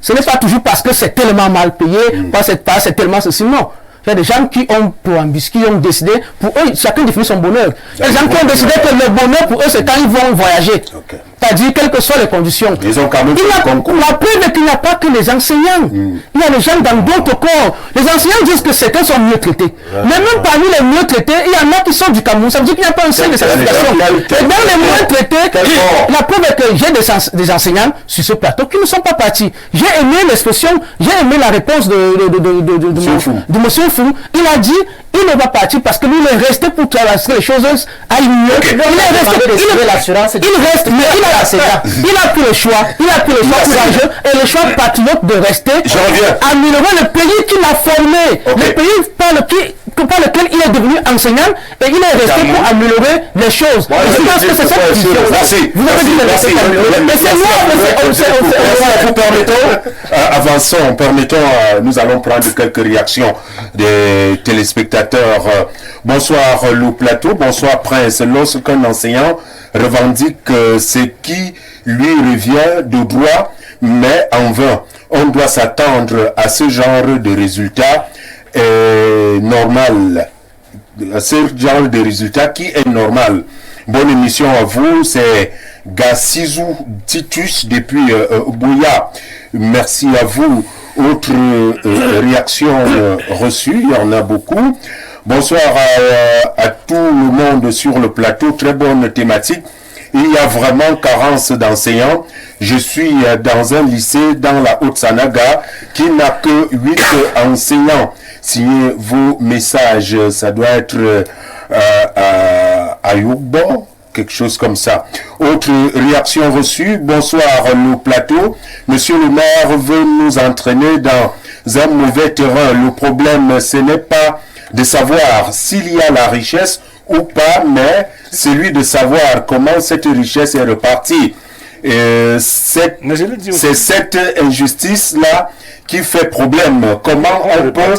toujours parce que c'est tellement mal payé, c'est tellement ceci. Non. Il y a des gens qui ont pour ambition, qui ont décidé, pour eux, chacun définit son bonheur. Il y a des gens qui ont décidé que le bonheur pour eux, c'est quand ils vont voyager. C'est-à-dire, quelles que soient les conditions. Ils ont quand même la preuve est qu'il n'y a pas que les enseignants. Il y a des gens dans d'autres corps. Les enseignants disent que certains sont mieux traités. Mais même parmi les mieux traités, il y en a qui sont du Cameroun. Ça veut dire qu'il n'y a pas un seuil de certification. Et dans les moins traités, la preuve est que j'ai des enseignants sur ce plateau qui ne sont pas partis. J'ai aimé l'expression, j'ai aimé la réponse de M. Fou. Il a dit, il ne va partir parce que lui, il est resté pour travailler les choses aillent mieux. Il reste, mais il a pris le choix. Il a pris le choix courageux et le choix patriote de rester. Améliorer le pays qu'il a formé. Le pays par lequel il est devenu enseignant et il est resté pour améliorer les choses. Je pense que c'est cette vision. Vous avez dit de rester améliorer. Mais c'est moi. Avançons, permettons, nous allons prendre quelques réactions des téléspectateurs. Bonsoir Lou Plateau, bonsoir Prince. Lorsqu'un enseignant revendique ce qui lui revient de droit, mais en vain, on doit s'attendre à ce genre de résultat normal. À ce genre de résultat qui est normal. Bonne émission à vous, c'est Gassizou Titus depuis Bouya. Merci à vous. Autre réaction reçue, il y en a beaucoup. Bonsoir à tout le monde sur le plateau, très bonne thématique. Il y a vraiment carence d'enseignants. Je suis dans un lycée dans la Haute-Sanaga qui n'a que 8 enseignants. Signez vos messages, ça doit être à Yougbo, quelque chose comme ça. Autre réaction reçue, bonsoir le plateau. Monsieur le maire veut nous entraîner dans un mauvais terrain. Le problème, ce n'est pas de savoir s'il y a la richesse ou pas, mais celui de savoir comment cette richesse est repartie. C'est cette injustice-là qui fait problème. Comment on peut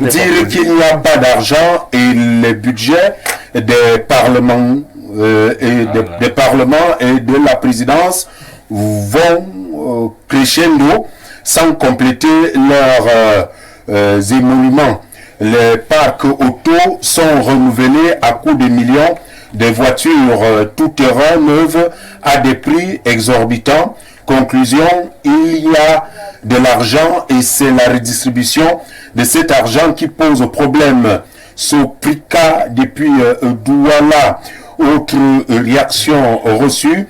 dire qu'il n'y a pas d'argent et les budgets des parlements des parlements et de la présidence vont crescendo sans compléter leurs émoluments. Les parcs auto sont renouvelés à coût de millions. Des voitures tout-terrain neuves à des prix exorbitants. Conclusion, il y a de l'argent et c'est la redistribution de cet argent qui pose problème. Soprika depuis Douala. Autre réaction reçue.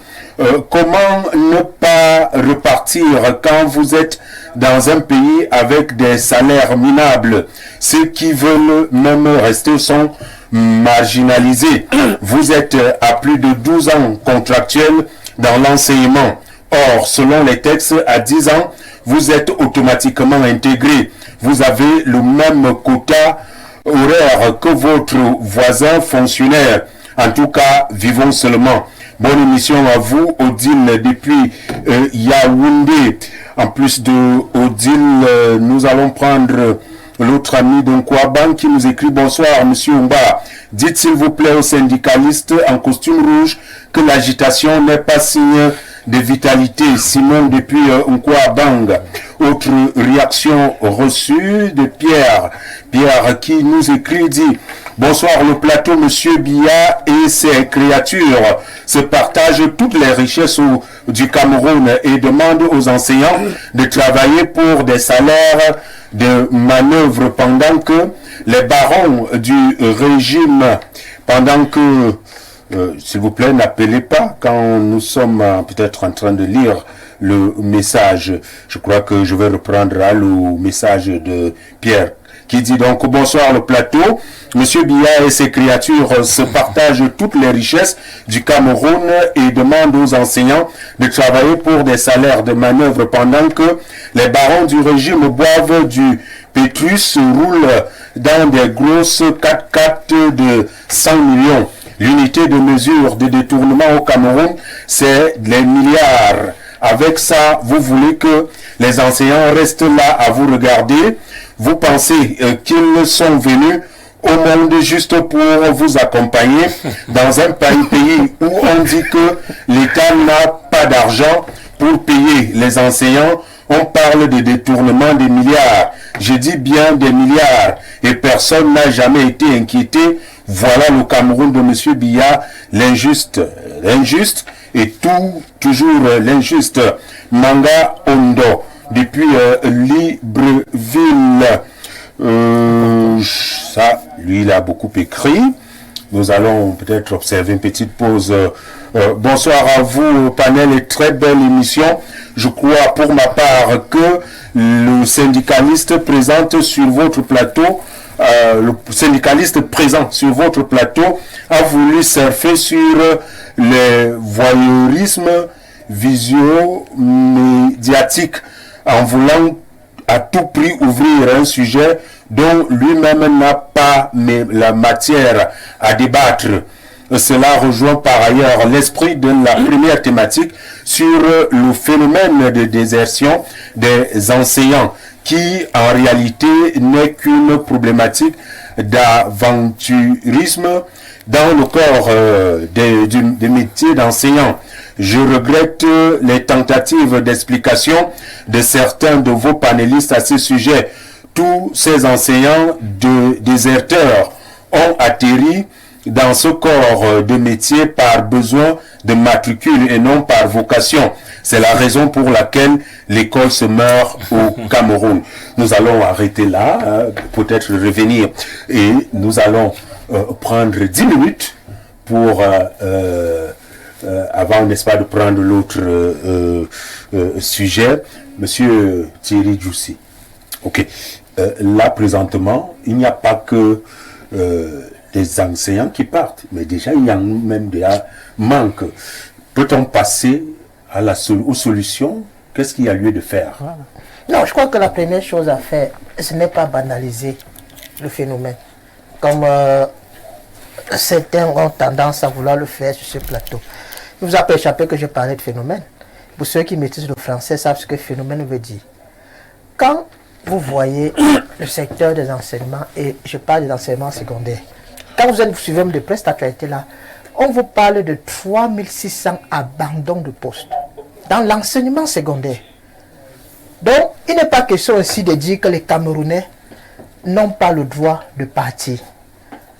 Comment ne pas repartir quand vous êtes dans un pays avec des salaires minables? Ceux qui veulent même rester sont marginalisés. Vous êtes à plus de 12 ans contractuels dans l'enseignement. Or, selon les textes, à 10 ans, vous êtes automatiquement intégré. Vous avez le même quota horaire que votre voisin fonctionnaire. En tout cas, vivons seulement. Bonne émission à vous, Odile, depuis Yaoundé. En plus de Odile, nous allons prendre l'autre ami d'Onkwaban qui nous écrit: bonsoir, monsieur Umba. Dites s'il vous plaît aux syndicalistes en costume rouge que l'agitation n'est pas signe de vitalité. Simon depuis Nkwabang. Autre réaction reçue de Pierre. Pierre qui nous écrit, dit: bonsoir le plateau, monsieur Biya et ses créatures se partagent toutes les richesses du Cameroun et demandent aux enseignants de travailler pour des salaires de manœuvre pendant que les barons du régime, pendant que s'il vous plaît, n'appelez pas quand nous sommes peut-être en train de lire le message. Je crois que je vais reprendre le message de Pierre qui dit donc: bonsoir le plateau. Monsieur Biya et ses créatures se partagent toutes les richesses du Cameroun et demandent aux enseignants de travailler pour des salaires de manœuvre pendant que les barons du régime boivent du pays Pétrus roule dans des grosses 4x4 de 100 millions. L'unité de mesure de détournement au Cameroun, c'est les milliards. Avec ça, vous voulez que les enseignants restent là à vous regarder. Vous pensez qu'ils sont venus au monde juste pour vous accompagner dans un pays où on dit que l'État n'a pas d'argent pour payer les enseignants. On parle de détournement des milliards. Je dis bien des milliards. Et personne n'a jamais été inquiété. Voilà le Cameroun de M. Biya, l'injuste. L'injuste et toujours l'injuste. Manga Ondo, depuis Libreville. Ça, lui, il a beaucoup écrit. Nous allons peut-être observer une petite pause. Bonsoir à vous, panel, et très belle émission. Je crois pour ma part que le syndicaliste présent sur votre plateau, a voulu surfer sur le voyeurisme visio-médiatique en voulant à tout prix ouvrir un sujet dont lui-même n'a pas la matière à débattre. Cela rejoint par ailleurs l'esprit de la première thématique sur le phénomène de désertion des enseignants qui en réalité n'est qu'une problématique d'aventurisme dans le corps des métiers d'enseignant. Je regrette les tentatives d'explication de certains de vos panélistes à ce sujet. Tous ces enseignants déserteurs ont atterri dans ce corps de métier par besoin de matricule et non par vocation. C'est la raison pour laquelle l'école se meurt au Cameroun. Nous allons arrêter là, peut-être revenir, et nous allons prendre 10 minutes pour, avant, n'est-ce pas, de prendre l'autre sujet. Monsieur Thierry Djoussi. Ok. Là, présentement, il n'y a pas que des enseignants qui partent, mais déjà, il y a même des manques. Peut-on passer à aux solutions? Qu'est-ce qu'il y a lieu de faire? Voilà. Non, je crois que la première chose à faire, ce n'est pas banaliser le phénomène. Comme certains ont tendance à vouloir le faire sur ce plateau. Il vous a pas échappé que je parlais de phénomène. Pour ceux qui maîtrisent le français savent ce que phénomène veut dire. Quand vous voyez le secteur des enseignements, et je parle des enseignements secondaires, quand vous suivez de près cette actualité-là, on vous parle de 3600 abandons de postes dans l'enseignement secondaire. Donc, il n'est pas question aussi de dire que les Camerounais n'ont pas le droit de partir.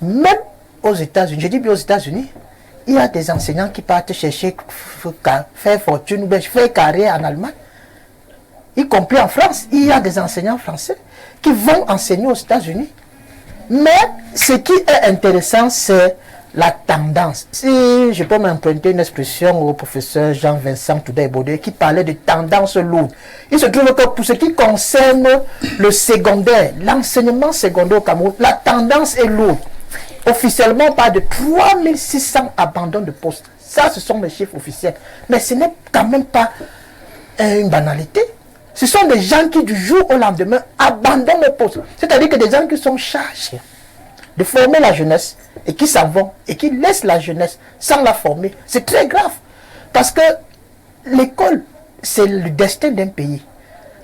Même aux États-Unis, je dis bien aux États-Unis, il y a des enseignants qui partent chercher, faire fortune ou bien faire carrière en Allemagne. Y compris en France, il y a des enseignants français qui vont enseigner aux États-Unis. Mais ce qui est intéressant, c'est la tendance. Si je peux m'emprunter une expression au professeur Jean-Vincent Touday-Baudé qui parlait de tendance lourde. Il se trouve que pour ce qui concerne le secondaire, l'enseignement secondaire au Cameroun, la tendance est lourde. Officiellement, on parle de 3600 abandons de postes. Ça, ce sont les chiffres officiels. Mais ce n'est quand même pas une banalité. Ce sont des gens qui, du jour au lendemain, abandonnent le poste. C'est-à-dire que des gens qui sont chargés de former la jeunesse et qui s'en vont et qui laissent la jeunesse sans la former. C'est très grave. Parce que l'école, c'est le destin d'un pays.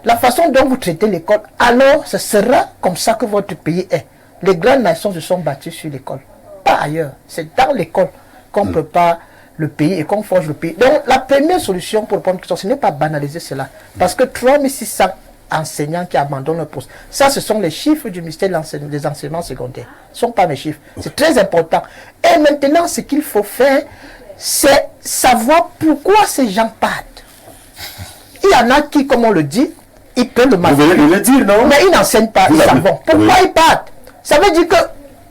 La façon dont vous traitez l'école, alors ce sera comme ça que votre pays est. Les grandes nations se sont battues sur l'école, pas ailleurs. C'est dans l'école qu'on prépare le pays et qu'on forge le pays. Donc la première solution pour répondre à la question, ce n'est pas banaliser cela. Parce que 3600 enseignants qui abandonnent le poste, ça ce sont les chiffres du ministère des enseignements secondaires. Ce ne sont pas mes chiffres. C'est très important. Et maintenant, ce qu'il faut faire, c'est savoir pourquoi ces gens partent. Il y en a qui, comme on le dit, ils peuvent le marquer. Vous voulez le dire, non? Mais ils n'enseignent pas, ils s'en vont. Pourquoi ils partent? Ça veut dire que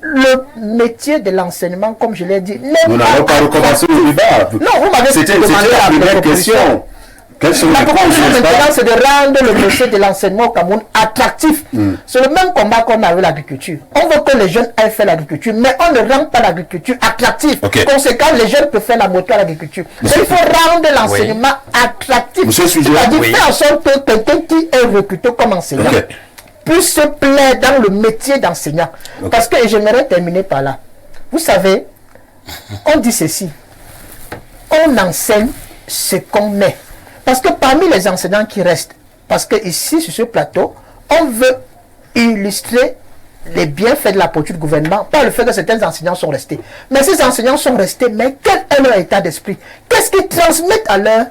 le métier de l'enseignement, comme je l'ai dit, n'est pas... Nous n'allons pas recommencer le débat. Non, vous m'avez demandé la première question. La proposition maintenant, c'est de rendre le métier de l'enseignement au Cameroun attractif. C'est le même combat qu'on a avec l'agriculture. On veut que les jeunes aillent faire l'agriculture, mais on ne rend pas l'agriculture attractive. Conséquent, les jeunes peuvent faire la moto à l'agriculture. Mais il faut rendre l'enseignement attractif. C'est-à-dire faire en sorte que quelqu'un qui est recruté comme enseignant puissent se plaire dans le métier d'enseignant. Parce que j'aimerais terminer par là. Vous savez, on dit ceci. On enseigne ce qu'on met. Parce que parmi les enseignants qui restent, parce que ici, sur ce plateau, on veut illustrer les bienfaits de la politique du gouvernement par le fait que certains enseignants sont restés. Mais ces enseignants sont restés, mais quel est leur état d'esprit? Qu'est-ce qu'ils transmettent à leurs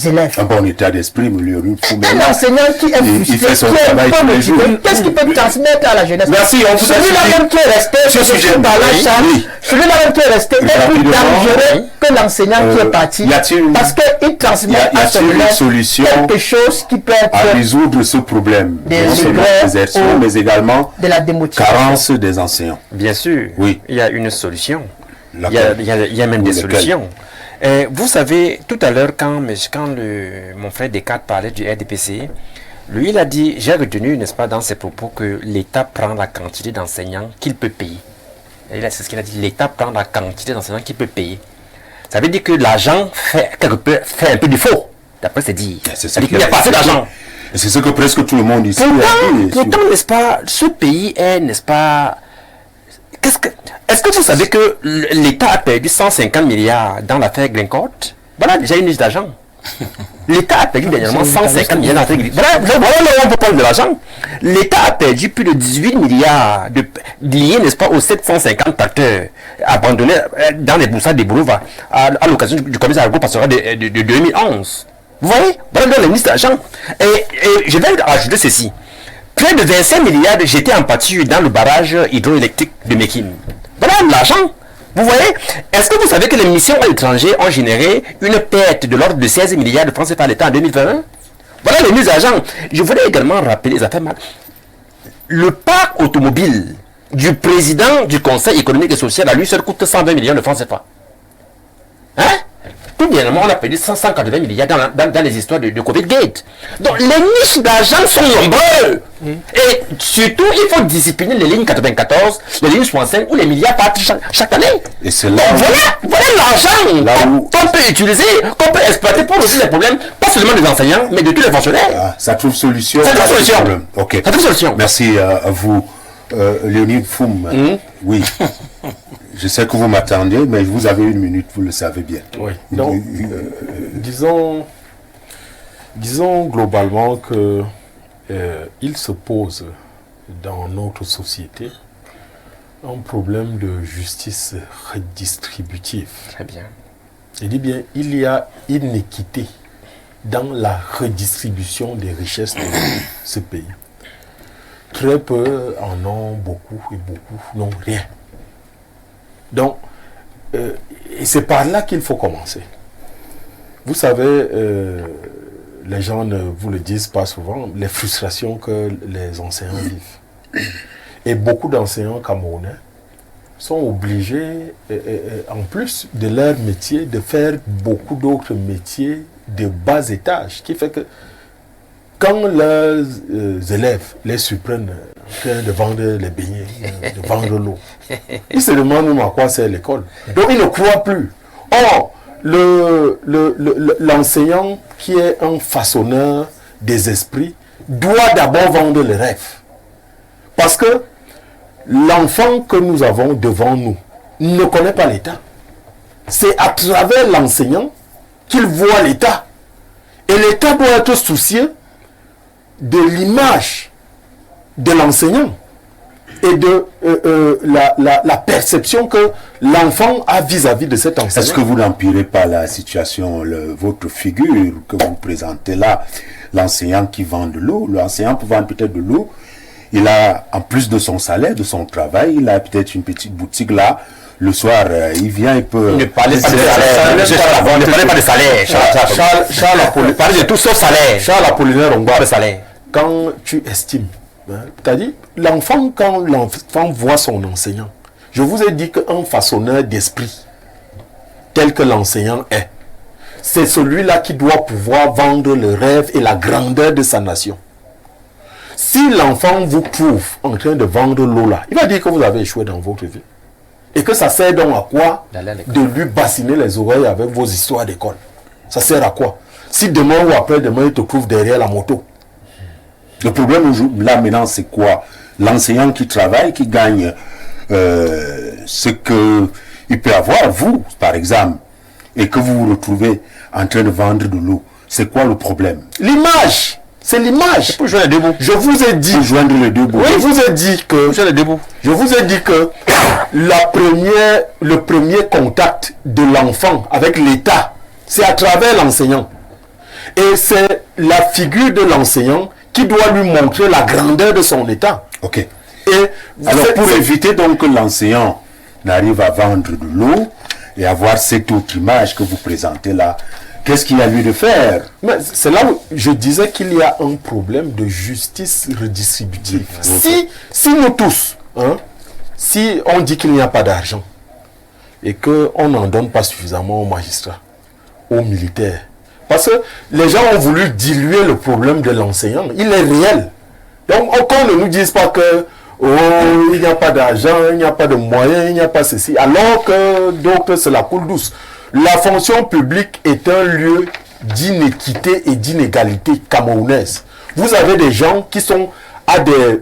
élèves? Un bon état d'esprit, un enseignant qui est frustré, qui est un peu motivé, qu'est-ce qu'il peut transmettre à la jeunesse? Merci, on vous a celui-là même qui est resté, celui-là même qui est resté est plus dangereux que l'enseignant qui est parti. Parce qu'il transmet à son élève quelque chose qui peut être à résoudre ce problème de désertion, mais également de la démotivation, carence des enseignants. Bien sûr, oui. Il y a une solution. Il y a même des solutions. Vous savez, tout à l'heure, quand mon frère Descartes parlait du RDPC, lui, il a dit, j'ai retenu, n'est-ce pas, dans ses propos, que l'État prend la quantité d'enseignants qu'il peut payer. C'est ce qu'il a dit, l'État prend la quantité d'enseignants qu'il peut payer. Ça veut dire que l'argent fait un peu défaut, d'après c'est dit. Il n'y a pas assez d'argent. C'est ce que presque tout le monde ici pourtant, n'est-ce pas, ce pays est, n'est-ce pas... Est-ce que vous savez que l'État a perdu 150 milliards dans l'affaire Glencore? Voilà déjà une liste d'argent. L'État a perdu dernièrement 150 milliards dans l'affaire Glencore. Voilà là où on peut prendre de l'argent. L'État a perdu plus de 18 milliards liés, n'est-ce pas, aux 750 tracteurs abandonnés dans les boussades des boulevards à l'occasion du commerce agro-pastoral de 2011. Vous voyez? Voilà dans la liste d'argent. Et je vais ajouter ceci. Près de 25 milliards jetés en pâture dans le barrage hydroélectrique de Mekine. Voilà l'argent. Vous voyez? Est-ce que vous savez que les missions à l'étranger ont généré une perte de l'ordre de 16 milliards de francs CFA à l'État en 2021? Voilà les mises d'argent. Je voudrais également rappeler les affaires. Le parc automobile du président du Conseil économique et social à lui seul coûte 120 millions de francs CFA. Hein? Tout dernièrement, on a perdu 180 milliards dans les histoires de Covid-Gate. Donc, les niches d'argent sont nombreux. Et surtout, il faut discipliner les lignes 94, les lignes 65, où les milliards partent chaque année. Et c'est là voilà l'argent qu'on peut utiliser, qu'on peut exploiter pour résoudre les problèmes, pas seulement des enseignants, mais de tous les fonctionnaires. Ah, ça trouve solution. Ça trouve solution. Ok. Ça trouve solution. Merci à vous, Léonide Foum. Oui. Je sais que vous m'attendez, mais vous avez une minute, vous le savez bien. Oui. Donc, disons globalement que il se pose dans notre société un problème de justice redistributive. Très bien. Je dis bien, il y a inéquité dans la redistribution des richesses de ce pays. Très peu en ont beaucoup et beaucoup n'ont rien. Donc, et c'est par là qu'il faut commencer. Vous savez, les gens ne vous le disent pas souvent, les frustrations que les enseignants vivent. Et beaucoup d'enseignants camerounais sont obligés, en plus de leur métier, de faire beaucoup d'autres métiers de bas étage, qui fait que quand leurs élèves les surprennent en train de vendre les beignets, de vendre l'eau, ils se demandent même à quoi sert l'école. Donc ils ne croient plus. Or, l'enseignant qui est un façonneur des esprits doit d'abord vendre les rêves. Parce que l'enfant que nous avons devant nous ne connaît pas l'État. C'est à travers l'enseignant qu'il voit l'État. Et l'État doit être soucieux de l'image de l'enseignant et de la perception que l'enfant a vis-à-vis de cet enseignant. Est-ce que vous n'empirez pas la situation, votre figure que vous présentez là, l'enseignant qui vend de l'eau, l'enseignant peut vendre peut-être de l'eau, il a, en plus de son salaire, de son travail, il a peut-être une petite boutique là, le soir, il vient, il peut... Ne parlez pas de salaire, ne parlez pas de salaire, Charles Apollinaire, parlez de tout sauf salaire. Charles Apollinaire, on voit le salaire. Quand tu estimes, c'est-à-dire, l'enfant, quand l'enfant voit son enseignant, je vous ai dit qu'un façonneur d'esprit, tel que l'enseignant est, c'est celui-là qui doit pouvoir vendre le rêve et la grandeur de sa nation. Si l'enfant vous trouve en train de vendre l'eau là, il va dire que vous avez échoué dans votre vie. Et que ça sert donc à quoi de lui bassiner les oreilles avec vos histoires d'école? Ça sert à quoi? Si demain ou après-demain, il te trouve derrière la moto, Le problème là maintenant, c'est quoi? L'enseignant qui travaille, qui gagne ce qu'il peut avoir, vous, par exemple, et que vous vous retrouvez en train de vendre de l'eau. C'est quoi le problème? L'image. C'est l'image. Pour joindre les deux bouts. Je vous ai dit. Pour joindre les deux bouts. Oui. Je vous ai dit que. Je vous ai dit que le premier contact de l'enfant avec l'État, c'est à travers l'enseignant. Et c'est la figure de l'enseignant qui doit lui montrer la grandeur de son État. Ok. Et alors pour éviter donc que l'enseignant n'arrive à vendre de l'eau et avoir cette autre image que vous présentez là, qu'est-ce qu'il y a lieu de faire? C'est là où je disais qu'il y a un problème de justice redistributive. Si nous tous, si on dit qu'il n'y a pas d'argent et qu'on n'en donne pas suffisamment aux magistrats, aux militaires, parce que les gens ont voulu diluer le problème de l'enseignant, il est réel. Donc qu'on ne nous dise pas que il n'y a pas d'argent, il n'y a pas de moyens, il n'y a pas ceci, alors que d'autres c'est la coule douce. La fonction publique est un lieu d'inéquité et d'inégalité camerounaise. Vous avez des gens qui sont à des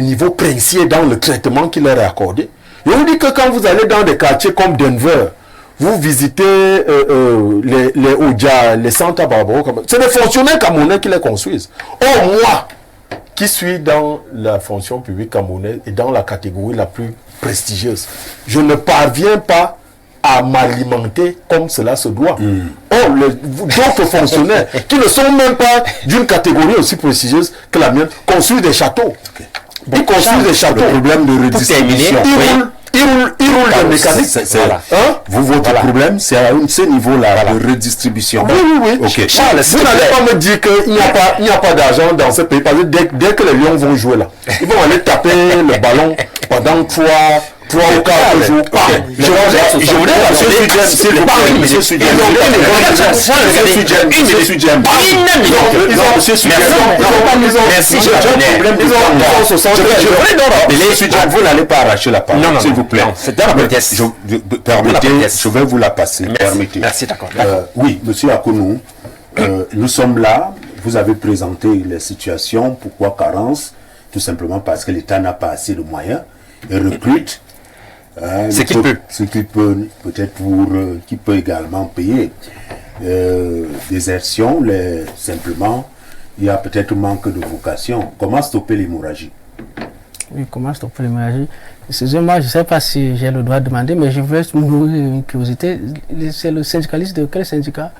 niveaux princiers dans le traitement qui leur est accordé. Je vous dis que quand vous allez dans des quartiers comme Denver, vous visitez les Odia, les Santa Barbara, c'est des fonctionnaires camerounais qui les construisent. Or, moi, qui suis dans la fonction publique camerounaise et dans la catégorie la plus prestigieuse, je ne parviens pas à m'alimenter comme cela se doit. Or, d'autres fonctionnaires qui ne sont même pas d'une catégorie aussi prestigieuse que la mienne construisent des châteaux. Ils construisent des châteaux. Le problème de redistribution. Ils roulent des mécaniques. Votre problème, c'est à ce niveau-là, de redistribution. Oui. Okay. Charles, vous n'allez pas me dire qu'il n'y a pas d'argent dans ce pays, parce que dès que les Lions vont jouer là, ils vont aller taper le ballon pendant 3 ou 4 jours. Je voudrais vous n'allez pas arracher la parole, s'il vous plaît. C'est dans la politesse. Permettez, je vais vous la passer. Permettez. Merci, d'accord. Oui, monsieur Akounou, nous sommes là. Vous avez présenté les situations. Pourquoi carence? Tout simplement parce que l'État n'a pas assez de moyens et recrute ce qu'il peut. Ce qu'il peut, peut-être qui peut également payer. Désertion, simplement, il y a peut-être manque de vocation. Comment stopper l'hémorragie? Oui, comment stopper l'hémorragie? Excusez-moi, je ne sais pas si j'ai le droit de demander, mais je veux me nourrir une curiosité. C'est le syndicaliste de quel syndicat?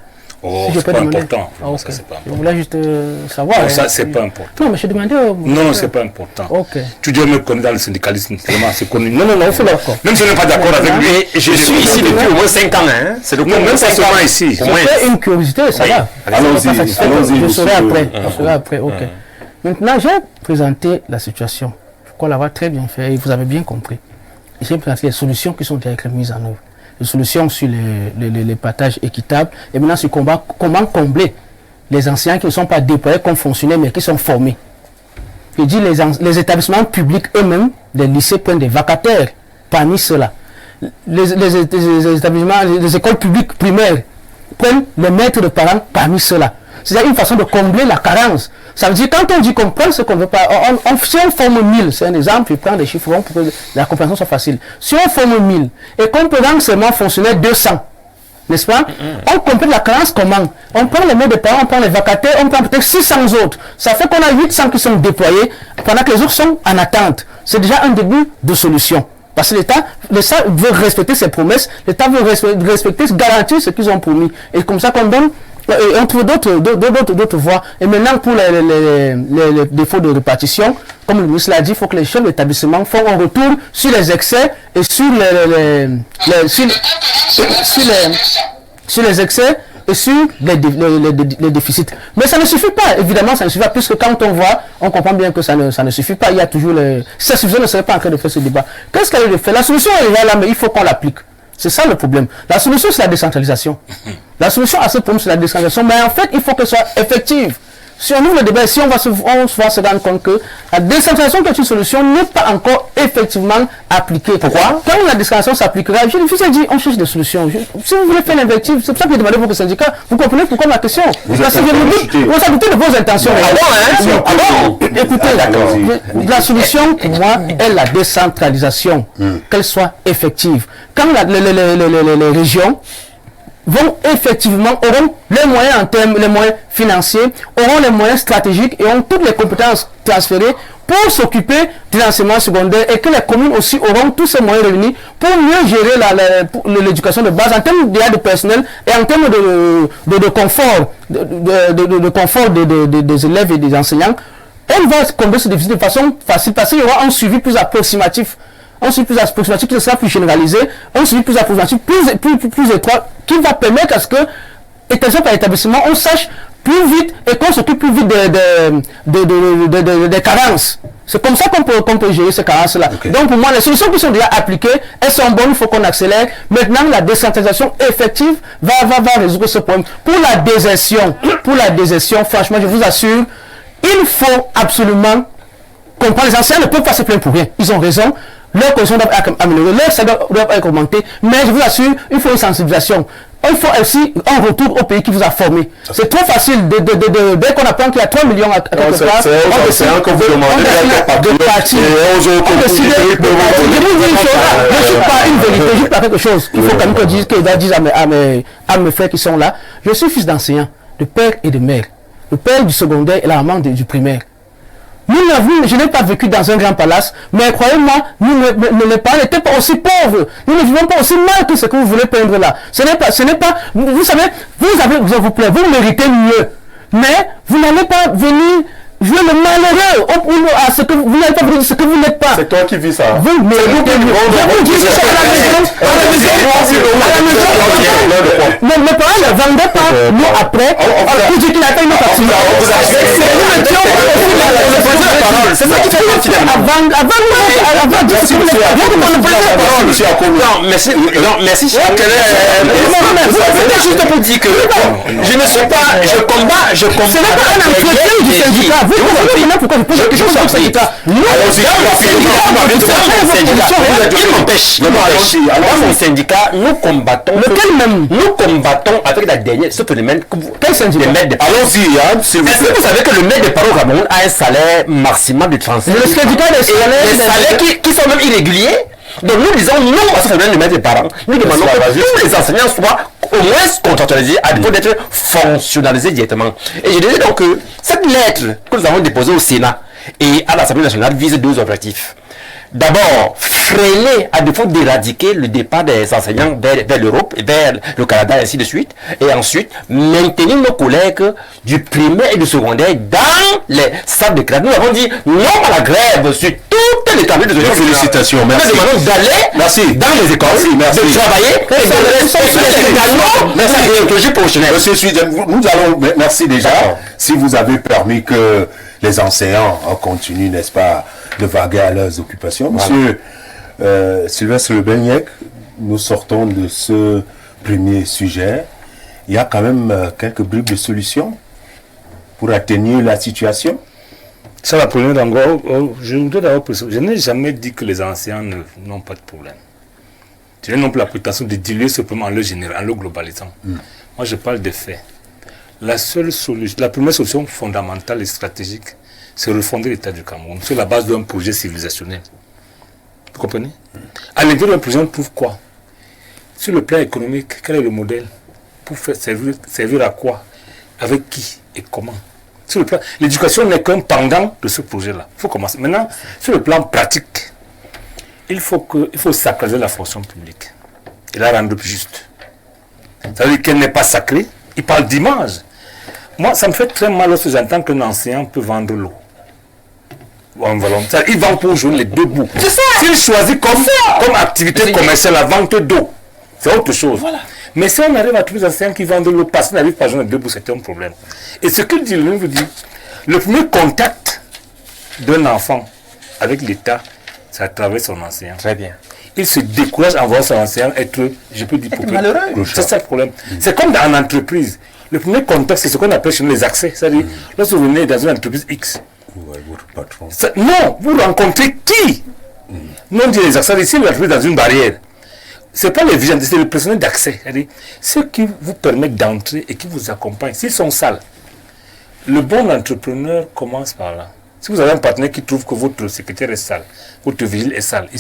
Si c'est pas important. Okay. Je voulais juste savoir. Non, ça, c'est pas important. Non, mais je demandais. Non, c'est pas important. Okay. Tu dois me connaître dans le syndicalisme. Vraiment, c'est connu. Non, c'est d'accord. Même si je n'ai pas d'accord avec lui. Je suis ici depuis au moins 5 ans. Hein. C'est le même pas seulement ici. C'est une curiosité, ça va. Allons-y. Je serai après. Ok. Maintenant, j'ai présenté la situation. Je crois l'avoir très bien fait et vous avez bien compris. J'ai présenté les solutions qui sont déjà mises en œuvre. Les solutions sur les partages équitables et maintenant sur comment combler les enseignants qui ne sont pas déployés comme fonctionnaires mais qui sont formés. Je dis les établissements publics eux-mêmes, les lycées prennent des vacataires parmi ceux-là. Les établissements, les écoles publiques primaires prennent les maîtres de parents parmi ceux-là. C'est une façon de combler la carence. Ça veut dire quand on dit qu'on prend ce qu'on ne veut pas, si on forme 1000, c'est un exemple, je prends des chiffres pour que la compréhension soit facile. Si on forme 1000 et qu'on peut seulement fonctionner 200, n'est-ce pas? On complète la carence comment? On prend les maîtres de parents, on prend les vacataires, on prend peut-être 600 autres. Ça fait qu'on a 800 qui sont déployés pendant que les autres sont en attente. C'est déjà un début de solution. Parce que l'État veut respecter ses promesses, l'État veut respecter, garantir ce qu'ils ont promis. Et comme ça qu'on donne. On trouve d'autres voies. Et maintenant, pour les défauts de répartition, comme le ministre l'a dit, il faut que les chefs d'établissement font un retour sur les excès et sur les excès et sur les déficits. Mais ça ne suffit pas, évidemment, ça ne suffit pas, puisque quand on voit, on comprend bien que ça ne suffit pas. Il y a toujours si ça suffisait, on ne serait pas en train de faire ce débat. Qu'est-ce qu'elle a fait? La solution est là, mais il faut qu'on l'applique. C'est ça le problème. La solution, c'est la décentralisation. La solution à ce problème, c'est la décentralisation. Mais en fait, il faut qu'elle soit effective. Si on ouvre le débat, si on va se rendre compte que la décentralisation qui est une solution n'est pas encore effectivement appliquée. Pourquoi? Quand la décentralisation s'appliquera, je vous ai dit, on cherche des solutions. Si vous voulez faire l'invective, c'est pour ça que je demande aux syndicats, vous comprenez pourquoi ma question? Parce que vous avez doute de vos intentions. Écoutez, la solution pour moi est la décentralisation, qu'elle soit effective. Quand les régions vont effectivement, auront les moyens en termes, les moyens financiers, auront les moyens stratégiques et auront toutes les compétences transférées pour s'occuper de l'enseignement secondaire et que les communes aussi auront tous ces moyens réunis pour mieux gérer l'éducation de base en termes de personnel et en termes de confort, de confort des élèves et des enseignants. On va combler ce déficit de façon facile parce qu'il y aura un suivi plus approximatif. Un suivi plus approximatif qui sera plus généralisé, un suivi plus approximatif, plus étroit, qui va permettre à ce que, établissement par établissement, on sache plus vite et qu'on s'occupe plus vite des carences. C'est comme ça qu'on peut gérer ces carences-là. Okay. Donc pour moi, les solutions qui sont déjà appliquées, elles sont bonnes, il faut qu'on accélère. Maintenant, la décentralisation effective va résoudre ce problème. Pour la désertion, franchement, je vous assure, il faut absolument comprendre. Les enseignants ne peuvent pas se plaindre pour rien. Ils ont raison. Leurs conditions doivent être améliorées, leurs salaires doivent être augmentés, mais je vous assure, il faut une sensibilisation. Il faut aussi un retour au pays qui vous a formé. C'est trop facile dès qu'on apprend qu'il y a 3 millions à quelque part. C'est un que vous demandez de partir. Je suis pas une vérité, je dis pas quelque chose. Il faut quand même que je dise à mes frères qui sont là. Je suis fils d'enseignant, de père et de mère. Le père du secondaire et la maman du primaire. Je n'ai pas vécu dans un grand palace, mais croyez-moi, les parents n'étaient pas aussi pauvres. Nous ne vivons pas aussi mal que ce que vous voulez peindre là. Ce n'est pas, vous savez, vous plaît, vous méritez mieux. Mais vous n'allez pas venir jouer le malheureux à ce que vous n'allez pas venir ce que vous n'êtes pas. C'est toi qui vis ça. Vous méritez mieux. Je vous dis ça mais mes parents ne vendaient pas nous après. Vous dites qu'il a fait une autre activité. C'est ça qui fait merci. C'était juste pour dire que je ne suis pas, je combats. Ce n'est pas un entretien du syndicat. Vous comprenez pourquoi je pose la question sur le syndicat. Il m'empêche. Dans mon syndicat, nous combattons. Lequel même? Nous combattons avec la dernière, ce phénomène. Quel syndicat? Allons-y, s'il vous plaît. Est-ce que vous savez que le maître des parents au Cameroun a un salaire maximal de 35 000? Le syndicat des salaires qui sont même irréguliers. Donc nous disons non à ce phénomène de maître des parents. Nous demandons que tous les enseignants soient au moins contractualisés à défaut d'être fonctionnalisés directement. Et je disais donc que cette lettre que nous avons déposée au Sénat et à l'Assemblée nationale vise deux objectifs. D'abord, freiner à défaut d'éradiquer le départ des enseignants vers l'Europe et vers le Canada et ainsi de suite. Et ensuite, maintenir nos collègues du primaire et du secondaire dans les salles de classe. Nous avons dit non à la grève sur toutes les tablées de gestion. Félicitations, merci. Nous demandons d'aller dans les écoles, de travailler et nous allons, merci déjà. Si vous avez permis que les enseignants continuent, n'est-ce pas, de vaguer à leurs occupations. Monsieur Sylvestre Le Beignet, nous sortons de ce premier sujet. Il y a quand même quelques bribes de solutions pour atténuer la situation. Ça, la première d'abord, je voudrais d'abord préciser, je n'ai jamais dit que les enseignants n'ont pas de problème. Je n'ai non plus la prétention de diluer ce problème en le général, en le globalisant. Moi, je parle des faits. La première solution fondamentale et stratégique, c'est refonder l'État du Cameroun sur la base d'un projet civilisationnel. Vous comprenez? À l'intérieur d'un projet, on trouve quoi? Sur le plan économique, quel est le modèle? Pour faire servir à quoi? Avec qui et comment? Sur le plan, l'éducation n'est qu'un pendant de ce projet-là. Il faut commencer. Maintenant, sur le plan pratique, il faut sacraliser la fonction publique et la rendre plus juste. Ça veut dire qu'elle n'est pas sacrée. Il parle d'image. Moi, ça me fait très mal lorsque j'entends qu'un enseignant peut vendre l'eau. Il vend pour jouer les deux bouts. S'il choisit comme activité commerciale la vente d'eau, c'est autre chose. Voilà. Mais si on arrive à tous les enseignants qui vendent l'eau parce qu'on n'arrive pas à jouer les deux bouts, c'est un problème. Et ce que dit le dit, le premier contact d'un enfant avec l'État, c'est à travers son enseignant. Très bien. Il se décourage en voyant son enseignant être, je peux dire, populaire. C'est ça le problème. C'est comme dans une entreprise. Le premier contact, c'est ce qu'on appelle chez nous les accès. C'est-à-dire, lorsque vous venez dans une entreprise X, Votre patron. non, vous rencontrez qui? Non, on dit les accès, ici, vous entreprise dans une barrière. Ce n'est pas les vigilantes, c'est le personnel d'accès. C'est-à-dire, ceux qui vous permettent d'entrer et qui vous accompagnent, s'ils sont sales, le bon entrepreneur commence par là. Si vous avez un partenaire qui trouve que votre secrétaire est sale, votre vigile est sale, il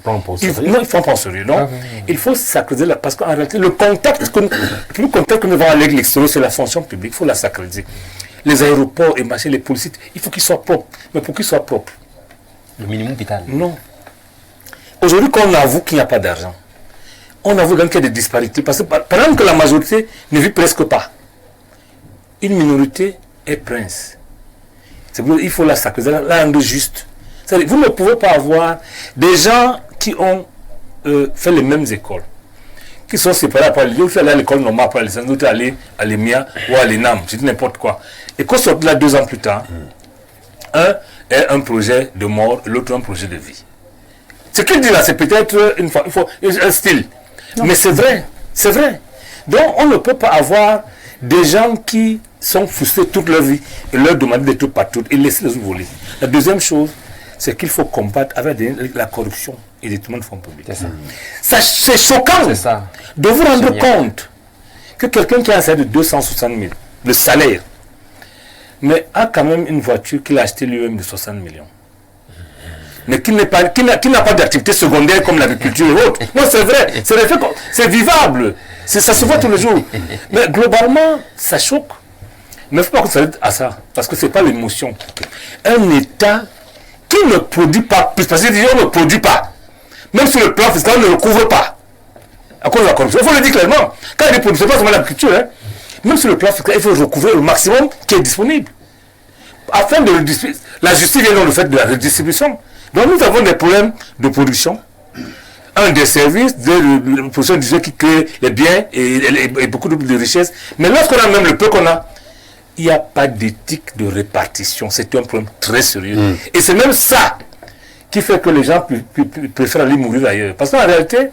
prend pas au sérieux. Non, il faut sacraliser là, parce qu'en réalité, le contact que nous avons avec l'extérieur, c'est la fonction publique, il faut la sacraliser. Les aéroports et machin, les policiers, il faut qu'ils soient propres. Mais pour qu'ils soient propres, le minimum vital. Non. Aujourd'hui, quand on avoue qu'il n'y a pas d'argent, on avoue qu'il y a des disparités. Parce que, par exemple, que la majorité ne vit presque pas. Une minorité est prince. Il faut la sacraliser, la rendre juste. Vous ne pouvez pas avoir des gens qui ont fait les mêmes écoles, qui sont séparés par l'autre aller à l'école normale, par les autres aller à l'EMIA ou à l'ENAM, je dis n'importe quoi. Et qu'on sorte là 2 ans plus tard, un est un projet de mort, l'autre un projet de vie. Ce qu'il dit là, c'est peut-être un style. Non. Mais c'est vrai, c'est vrai. Donc on ne peut pas avoir des gens qui sont frustrés toute leur vie et leur demander d'être patrouilles et laisser les autres voler. La deuxième chose, c'est qu'il faut combattre avec la corruption et le détournement de fonds publics. C'est choquant de vous rendre compte que quelqu'un qui a un salaire de 260 000, le salaire, mais a quand même une voiture qu'il a achetée lui-même de 60 millions. Mais qui n'a pas d'activité secondaire comme l'agriculture et autres. Non, c'est vrai, c'est vivable. Ça se voit tous les jours. Mais globalement, ça choque. Mais il ne faut pas qu'on s'arrête à ça, parce que ce n'est pas l'émotion. Un État qui ne produit pas, parce qu'il dit on ne produit pas, même sur le plan fiscal, on ne le couvre pas, à cause de la corruption. Il faut le dire clairement. Quand il est produit, ce n'est pas seulement l'agriculture, même sur le plan fiscal, il faut recouvrir le maximum qui est disponible. Afin de redistribuer, la justice vient dans le fait de la redistribution. Donc nous avons des problèmes de production. Un des services de production du jeu qui crée les biens et beaucoup de richesses. Mais lorsqu'on a même le peu qu'on a, il n'y a pas d'éthique de répartition. C'est un problème très sérieux. Et c'est même ça qui fait que les gens préfèrent aller mourir ailleurs. Parce qu'en réalité,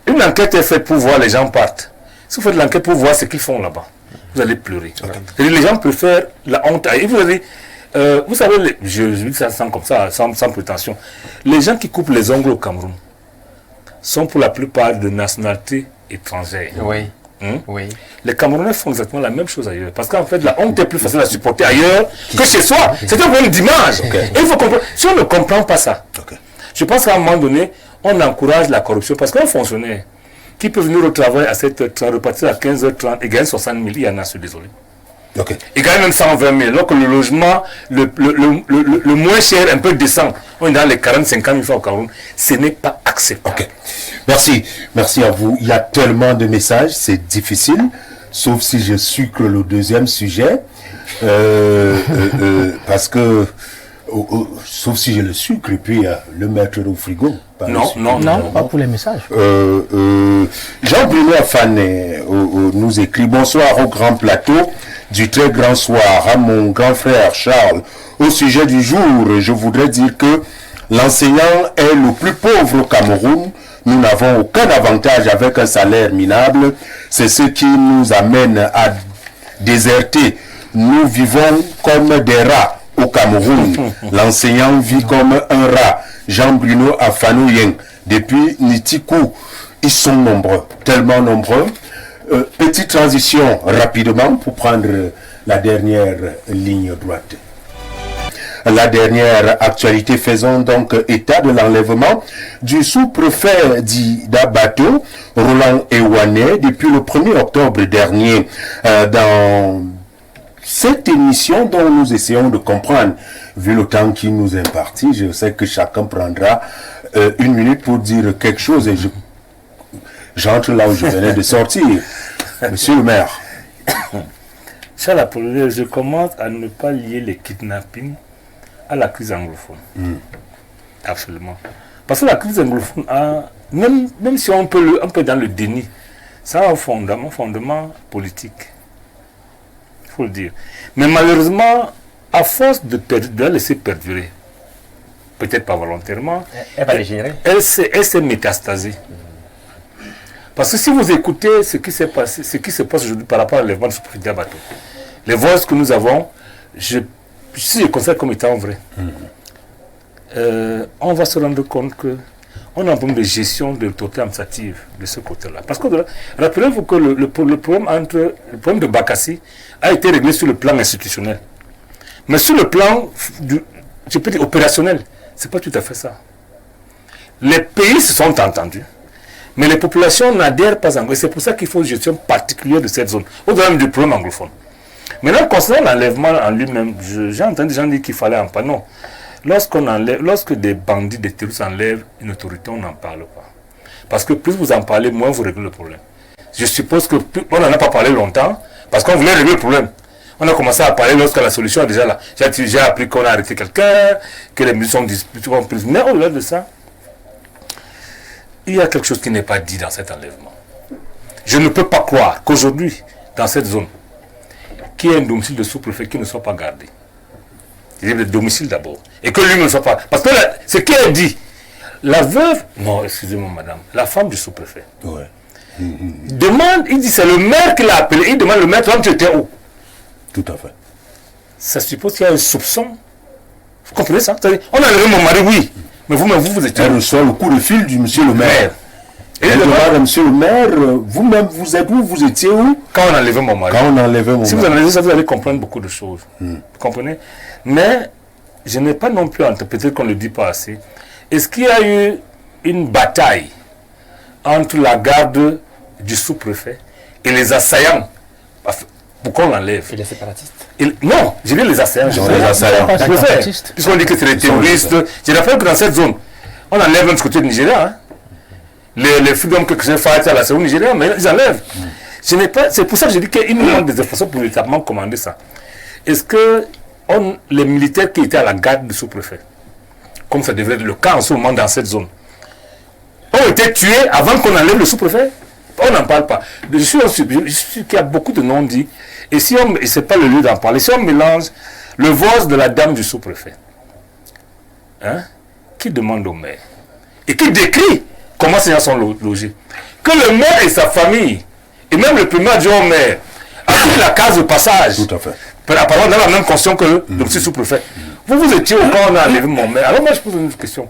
une enquête est faite pour voir les gens partent. Si vous faites l'enquête pour voir ce qu'ils font là-bas, vous allez pleurer. Et les gens préfèrent la honte ailleurs. Vous savez, je dis ça sans prétention. Les gens qui coupent les ongles au Cameroun sont pour la plupart de nationalité étrangère. Oui. Oui. Les Camerounais font exactement la même chose ailleurs. Parce qu'en fait, la honte est plus facile à supporter ailleurs que chez soi. C'est un problème d'image. Et il faut comprendre. Si on ne comprend pas ça, je pense qu'à un moment donné, on encourage la corruption. Parce qu'un fonctionnaire qui peut venir au travail à 7h30, repartir à 15h30 et gagner 60 000, il y en a, je suis désolé. Il gagne même 120 000. Alors que le logement, le moins cher, un peu descend. On est dans les 40-50 000 francs au Cameroun. Ce n'est pas acceptable. Merci à vous. Il y a tellement de messages, c'est difficile. Sauf si je sucre le deuxième sujet. Parce que, sauf si je le sucre et puis le mettre au frigo. Non, pas pour les messages. Jean-Bruno Afané nous écrit: bonsoir au grand plateau du très grand soir, à mon grand frère Charles. Au sujet du jour, je voudrais dire que l'enseignant est le plus pauvre au Cameroun. Nous n'avons aucun avantage avec un salaire minable. C'est ce qui nous amène à déserter. Nous vivons comme des rats au Cameroun. L'enseignant vit comme un rat. Jean-Bruno Afanoyen, depuis Nitikou. Ils sont nombreux, tellement nombreux. Petite transition rapidement pour prendre la dernière ligne droite. La dernière actualité, faisons donc état de l'enlèvement du sous-préfet d'Idabato, Roland Ewané, depuis le 1er octobre dernier. Dans cette émission dont nous essayons de comprendre, vu le temps qui nous est imparti, je sais que chacun prendra 1 minute pour dire quelque chose et j'entre là où je venais de sortir. Monsieur le maire. Charles Apollinaire, je commence à ne pas lier les kidnappings à la crise anglophone. Absolument. Parce que la crise anglophone a, même si on peut dans le déni, ça a un fondement politique. Il faut le dire. Mais malheureusement, à force de la laisser perdurer, peut-être pas volontairement, elle va dégénérer. Elle s'est métastasée. Parce que si vous écoutez ce qui s'est passé, ce qui se passe aujourd'hui par rapport à l'enlèvement de sous-préfet Diabato, les voix que nous avons, si je considère comme étant vrai, on va se rendre compte que on a un problème de gestion de l'autorité administrative de ce côté-là. Parce que rappelez-vous que le problème de Bakassi a été réglé sur le plan institutionnel. Mais sur le plan, je peux dire opérationnel, c'est pas tout à fait ça. Les pays se sont entendus, mais les populations n'adhèrent pas encore. Et c'est pour ça qu'il faut une gestion particulière de cette zone, au-delà du problème anglophone. Maintenant, concernant l'enlèvement en lui-même, j'ai entendu des gens dire qu'il fallait en parler. Non. Lorsque des bandits, des terroristes enlèvent une autorité, on n'en parle pas. Parce que plus vous en parlez, moins vous réglez le problème. Je suppose qu'on n'en a pas parlé longtemps, parce qu'on voulait régler le problème. On a commencé à parler lorsque la solution est déjà là. J'ai appris qu'on a arrêté quelqu'un, que les mesures sont disputées. Mais au-delà de ça, il y a quelque chose qui n'est pas dit dans cet enlèvement. Je ne peux pas croire qu'aujourd'hui, dans cette zone, qu'il y ait un domicile de sous-préfet qui ne soit pas gardé. Il y a le domicile d'abord. Et que lui ne soit pas. Parce que là, ce qui est dit, la veuve, non, excusez-moi madame, la femme du sous-préfet, demande, il dit c'est le maire qui l'a appelé, il demande le maire, toi tu étais où? Tout à fait. Ça suppose qu'il y a un soupçon. Vous comprenez ça? On a enlevé mon mari, oui. Mais vous étiez. Elle reçoit le coup de fil du monsieur le maire. Et elle demande à monsieur le maire, vous-même, vous êtes où? Vous étiez où? Quand on a enlevé mon mari. Quand on a enlevé mon mari. Si vous analysez ça, vous allez comprendre beaucoup de choses. Vous comprenez? Mais je n'ai pas non plus peut-être qu'on ne le dit pas assez. Est-ce qu'il y a eu une bataille entre la garde du sous-préfet et les assaillants pour qu'on l'enlève? Et les séparatistes? Non, je dis les assaillants. Les assaillants. Puisqu'on dit que c'est les terroristes. Je rappelle que dans cette zone, on enlève même du côté du Nigeria. Hein. Les freedom que j'ai fait à la zone nigérienne, mais ils enlèvent. C'est pour ça que je dis qu'il nous manque des efforts pour véritablement commander ça. Est-ce que les militaires qui étaient à la garde du sous-préfet, comme ça devrait être le cas en ce moment dans cette zone, ont été tués avant qu'on enlève le sous-préfet? On n'en parle pas. Je suis sûr qu'il y a beaucoup de non-dits. Et si ce n'est pas le lieu d'en parler, si on mélange le voice de la dame du sous-préfet, hein, qui demande au maire, et qui décrit comment ces gens sont logés, que le maire et sa famille, et même le premier adjoint au maire, a pris la case de passage. Tout à fait. Apparemment dans la même conscience que le petit sous-préfet. Vous étiez au quand on a enlevé mon maire. Alors moi je pose une question.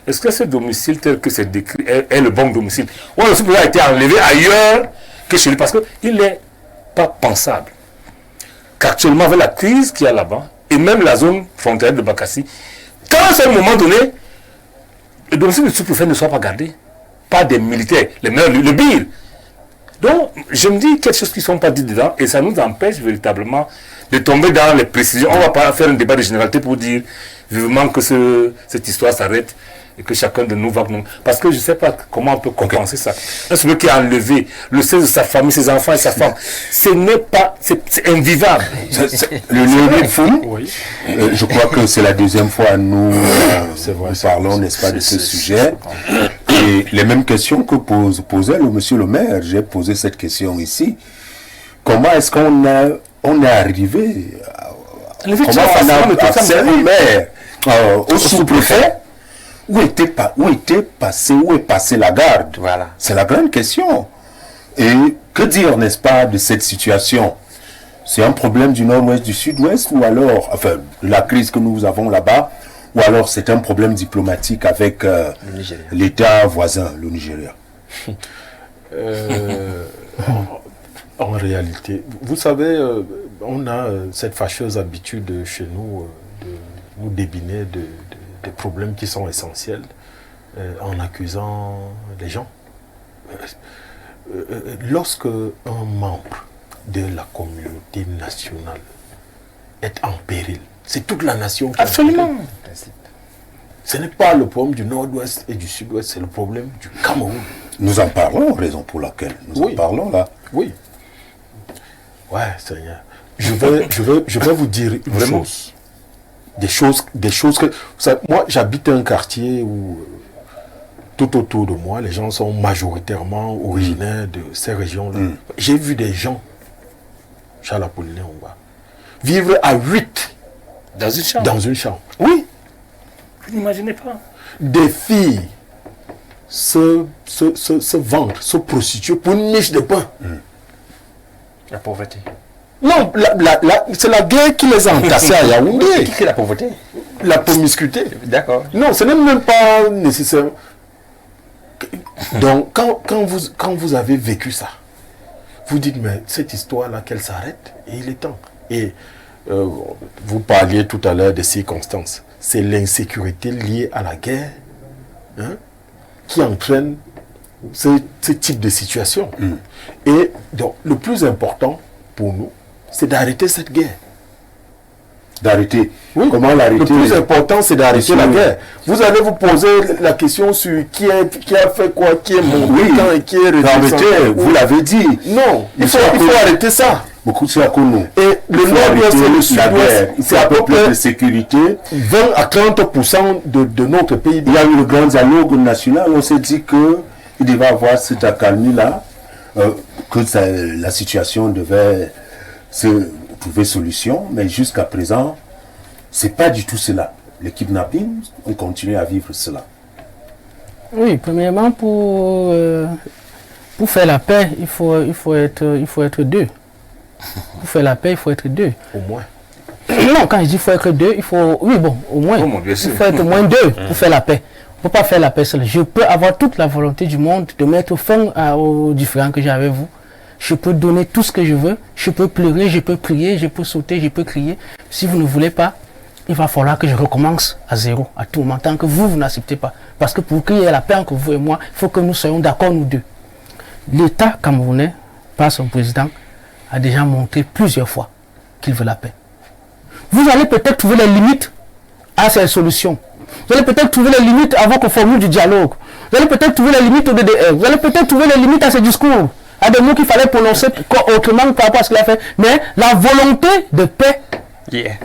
Est-ce que ce domicile tel que c'est décrit est le bon domicile? Ou le sous-préfet a été enlevé ailleurs que chez lui? Parce qu'il n'est pas pensable qu'actuellement avec la crise qu'il y a là-bas, et même la zone frontière de Bakassi, quand à un moment donné, le domicile du sous-préfet ne soit pas gardé par des militaires, les meilleurs, le BIR. Donc, je me dis quelque chose qui ne sont pas dit dedans, et ça nous empêche véritablement de tomber dans les précisions. On ne va pas faire un débat de généralité pour dire vivement que cette histoire s'arrête et que chacun de nous va... Parce que je ne sais pas comment on peut compenser ça. Celui qui a enlevé le sein de sa famille, ses enfants et sa femme, ce n'est pas... C'est invivable. Le Léonie Fou, oui. Je crois que c'est la deuxième fois nous parlons, n'est-ce pas, de ce sujet. Et les mêmes questions que posait le monsieur le maire, j'ai posé cette question ici. Comment est-ce qu'on est arrivé comment on a accès au maire, au sous-préfet? Où est passée la garde? Voilà. C'est la grande question. Et que dire, n'est-ce pas, de cette situation? C'est un problème du nord-ouest, du sud-ouest, ou alors, enfin, la crise que nous avons là-bas, ou alors c'est un problème diplomatique avec l'État voisin, le Nigeria? En réalité, vous savez, on a cette fâcheuse habitude chez nous de nous débiner des problèmes qui sont essentiels en accusant les gens. Lorsque un membre de la communauté nationale est en péril, c'est toute la nation qui est en péril. Ce n'est pas le problème du nord-ouest et du sud-ouest, c'est le problème du Cameroun. Nous en parlons, raison pour laquelle nous en parlons là. Oui. Ouais, Seigneur. Je vais vous dire vraiment des choses que... Moi, j'habite un quartier où tout autour de moi, les gens sont majoritairement originaires de ces régions-là. J'ai vu des gens, Charles Apollinaire, on va vivre à 8 dans une chambre. Oui. Vous n'imaginez pas. Des filles se vendre, se prostituer pour une miche de pain. La pauvreté. Non, c'est la guerre qui les a entassés à Yaoundé. Qui crée la pauvreté? La promiscuité. D'accord. Non, ce n'est même pas nécessaire. Donc, quand vous avez vécu ça, vous dites, mais cette histoire-là, qu'elle s'arrête, et il est temps. Et vous parliez tout à l'heure des circonstances. C'est l'insécurité liée à la guerre, hein, qui entraîne ce type de situation. Et donc, le plus important pour nous, c'est d'arrêter cette guerre. D'arrêter. Oui. Comment l'arrêter? Le plus important, c'est d'arrêter la guerre. Vous allez vous poser la question sur qui a fait quoi, qui est montant et qui est redescendant. Vous l'avez dit. Non, il faut arrêter ça. Beaucoup de ça nous. Et le nord-ouest et le sud-ouest, c'est à peu près de sécurité. 20 à 30% de notre pays. Il y a eu le grand dialogue national. On s'est dit qu'il devait avoir cette accalmie-là, que la situation devait se trouver solution, mais jusqu'à présent, c'est pas du tout cela. Le kidnapping, on continue à vivre cela. Oui, premièrement, pour faire la paix, il faut être deux. Pour faire la paix, il faut être deux. Au moins. Non, quand je dis il faut être deux, il faut... Oui, bon, au moins. Il faut être au moins deux pour faire la paix. On ne peut pas faire la paix seul. Je peux avoir toute la volonté du monde de mettre fin aux différends que j'ai avec vous. Je peux donner tout ce que je veux. Je peux pleurer, je peux prier, je peux sauter, je peux crier. Si vous ne voulez pas, il va falloir que je recommence à zéro, à tout moment, tant que vous n'acceptez pas. Parce que pour qu'il y ait la paix entre vous et moi, il faut que nous soyons d'accord, nous deux. L'État camerounais, par son président, a déjà montré plusieurs fois qu'il veut la paix. Vous allez peut-être trouver les limites à ces solutions. Vous allez peut-être trouver les limites avant qu'on formule du dialogue. Vous allez peut-être trouver les limites au DDR. Vous allez peut-être trouver les limites à ces discours, à des mots qu'il fallait prononcer autrement par rapport à ce qu'il a fait. Mais la volonté de paix y est.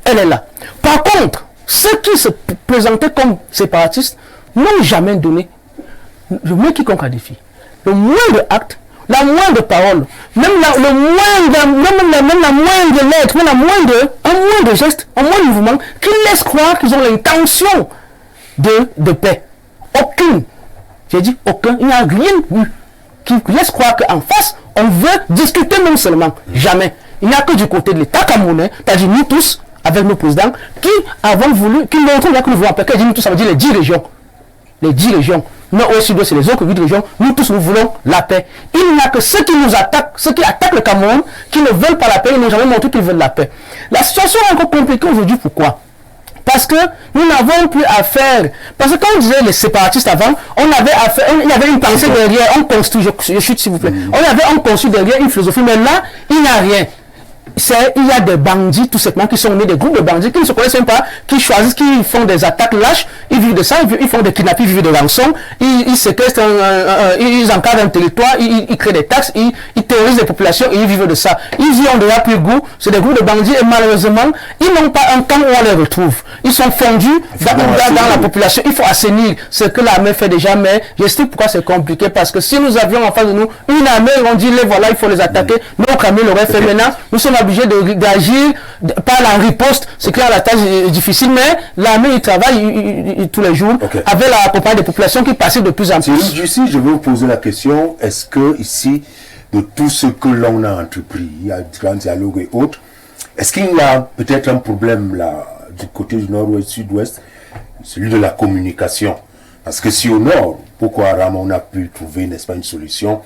Elle est là. Par contre, ceux qui se présentaient comme séparatistes n'ont jamais donné le moins quiconque a défi. Le moindre acte, la moindre parole, même la moindre lettre, même un moindre geste, un moindre mouvement qui laisse croire qu'ils ont l'intention de paix. Aucune. J'ai dit aucun. Il n'y a rien qui laisse croire qu'en face, on veut discuter même seulement. Jamais. Il n'y a que du côté de l'État camerounais, c'est-à-dire nous tous, avec nos présidents, qui avons voulu, qui montrent que nous voulons appeler, nous tous, ça veut dire les 10 régions. Les 10 régions. Nord, ouest, sud-ouest, c'est les autres 8 régions. Nous tous, nous voulons la paix. Il n'y a que ceux qui nous attaquent, ceux qui attaquent le Cameroun, qui ne veulent pas la paix, ils n'ont jamais montré qu'ils veulent la paix. La situation est encore compliquée aujourd'hui. Pourquoi? Parce que nous n'avons plus à faire. Parce que quand on disait les séparatistes avant, on avait affaire, il y avait une pensée derrière, on construit, je chute s'il vous plaît. On construit derrière une philosophie, mais là, il n'y a rien. Il y a des bandits tout simplement qui sont nés, des groupes de bandits qui ne se connaissent même pas, qui choisissent, qui font des attaques lâches, ils vivent de ça, ils font des kidnappings, ils vivent de rançons, ils séquestrent, ils encadrent un territoire, ils créent des taxes, ils terrorisent les populations et ils vivent de ça. Ils y ont déjà plus goût, c'est des groupes de bandits et malheureusement, ils n'ont pas un camp où on les retrouve. Ils sont fondus dans la population, il faut assainir ce que l'armée fait déjà, mais j'explique pourquoi c'est compliqué, parce que si nous avions en face de nous une armée, on dit les voilà, il faut les attaquer, notre armée l'aurait fait. Maintenant, nous sommes obligé d'agir par la riposte, c'est clair, la tâche est difficile, mais l'armée il travaille tous les jours avec la compagnie des populations qui passent de plus en plus. Ici, je vais vous poser la question, est-ce que ici, de tout ce que l'on a entrepris, il y a du grand dialogue et autres, est-ce qu'il y a peut-être un problème là, du côté du nord-ouest, sud-ouest, celui de la communication? Parce que si au nord, pourquoi Haram on a pu trouver, n'est-ce pas, une solution,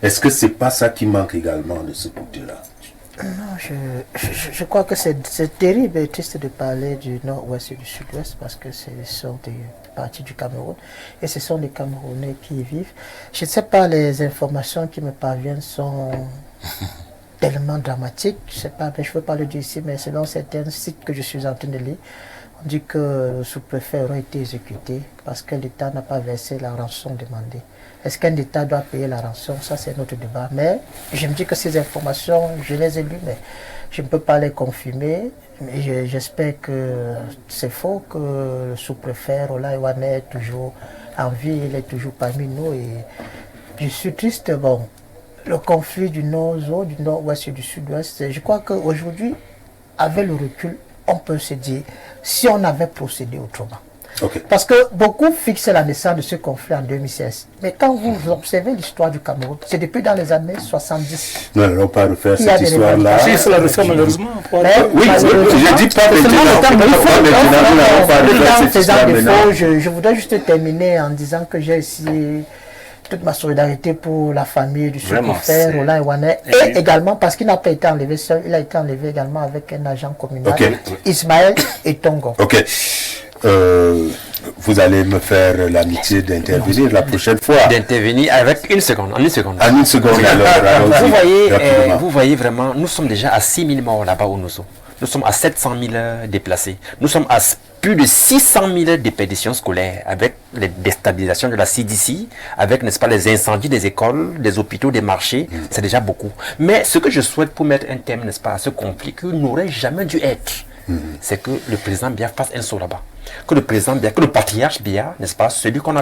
est-ce que c'est pas ça qui manque également de ce côté-là? Non, je crois que c'est terrible et triste de parler du nord-ouest et du sud-ouest parce que ce sont des parties du Cameroun et ce sont des Camerounais qui y vivent. Je ne sais pas, les informations qui me parviennent sont tellement dramatiques. Je ne sais pas, mais je ne veux pas le dire ici, mais selon certains sites que je suis en train de lire, on dit que le sous-préfet aurait été exécuté parce que l'État n'a pas versé la rançon demandée. Est-ce qu'un État doit payer la rançon? Ça, c'est notre débat. Mais je me dis que ces informations, je les ai lues, mais je ne peux pas les confirmer. Mais j'espère que c'est faux, que le sous-préfet Roland Iwane est toujours en vie, il est toujours parmi nous. Et je suis triste. Bon, le conflit du nord, du nord-ouest et du sud-ouest, je crois qu'aujourd'hui, avec le recul, on peut se dire, si on avait procédé autrement, Ok. Parce que beaucoup fixent la naissance de ce conflit en 2016. Mais quand vous observez l'histoire du Cameroun, c'est depuis dans les années 70. Non, on pas refaire Il y a cette des histoire-là. Si, c'est la refaire malheureusement. Mais, Oui, je dis pas maintenant. Je voudrais juste terminer en disant que j'ai ici toute ma solidarité pour la famille du sous-préfet Roland Ewanet, et également parce qu'il n'a pas été enlevé seul, il a été enlevé également avec un agent communal, Ismaël Etongo. Ok. Vous allez me faire l'amitié d'intervenir la prochaine fois. D'intervenir avec une seconde, en une seconde. En une seconde, alors. Vous voyez vraiment, nous sommes déjà à 6 000 morts là-bas au Nozo. Nous sommes à 700 000 déplacés. Nous sommes à plus de 600 000 déperditions scolaires avec les déstabilisations de la CDC, avec, n'est-ce pas, les incendies des écoles, des hôpitaux, des marchés. C'est déjà beaucoup. Mais ce que je souhaite pour mettre un thème, n'est-ce pas, à ce conflit qui n'aurait jamais dû être, c'est que le président Biya fasse un saut là-bas. Que le président Biya, que le patriarche Biya, n'est-ce pas, celui qu'on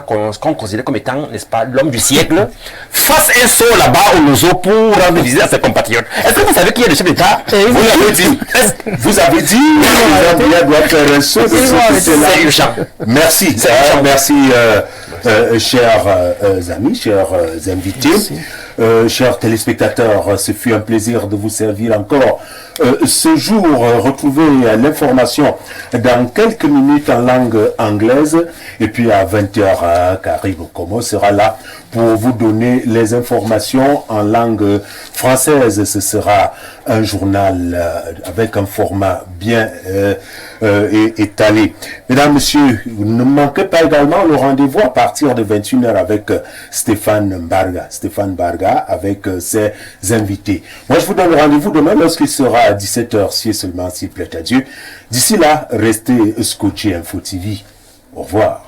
considère comme étant, n'est-ce pas, l'homme du siècle, fasse un saut là-bas au Nozo pour rendre visite à ses compatriotes. Est-ce que vous savez qui est le chef d'État? Vous l'avez dit. Vous avez dit que le président Biya doit faire un saut. C'est urgent. Merci. Merci, chers amis, chers invités. Chers téléspectateurs, ce fut un plaisir de vous servir encore ce jour. Retrouvez l'information dans quelques minutes en langue anglaise, et puis à 20h, Karim Komo sera là pour vous donner les informations en langue française. Ce sera un journal avec un format bien étalé. Mesdames, Messieurs, ne manquez pas également le rendez-vous à partir de 21h avec Stéphane Barga avec ses invités. Moi, je vous donne rendez-vous demain lorsqu'il sera à 17h, si seulement s'il plaît à Dieu. D'ici là, restez scotchés Info TV. Au revoir.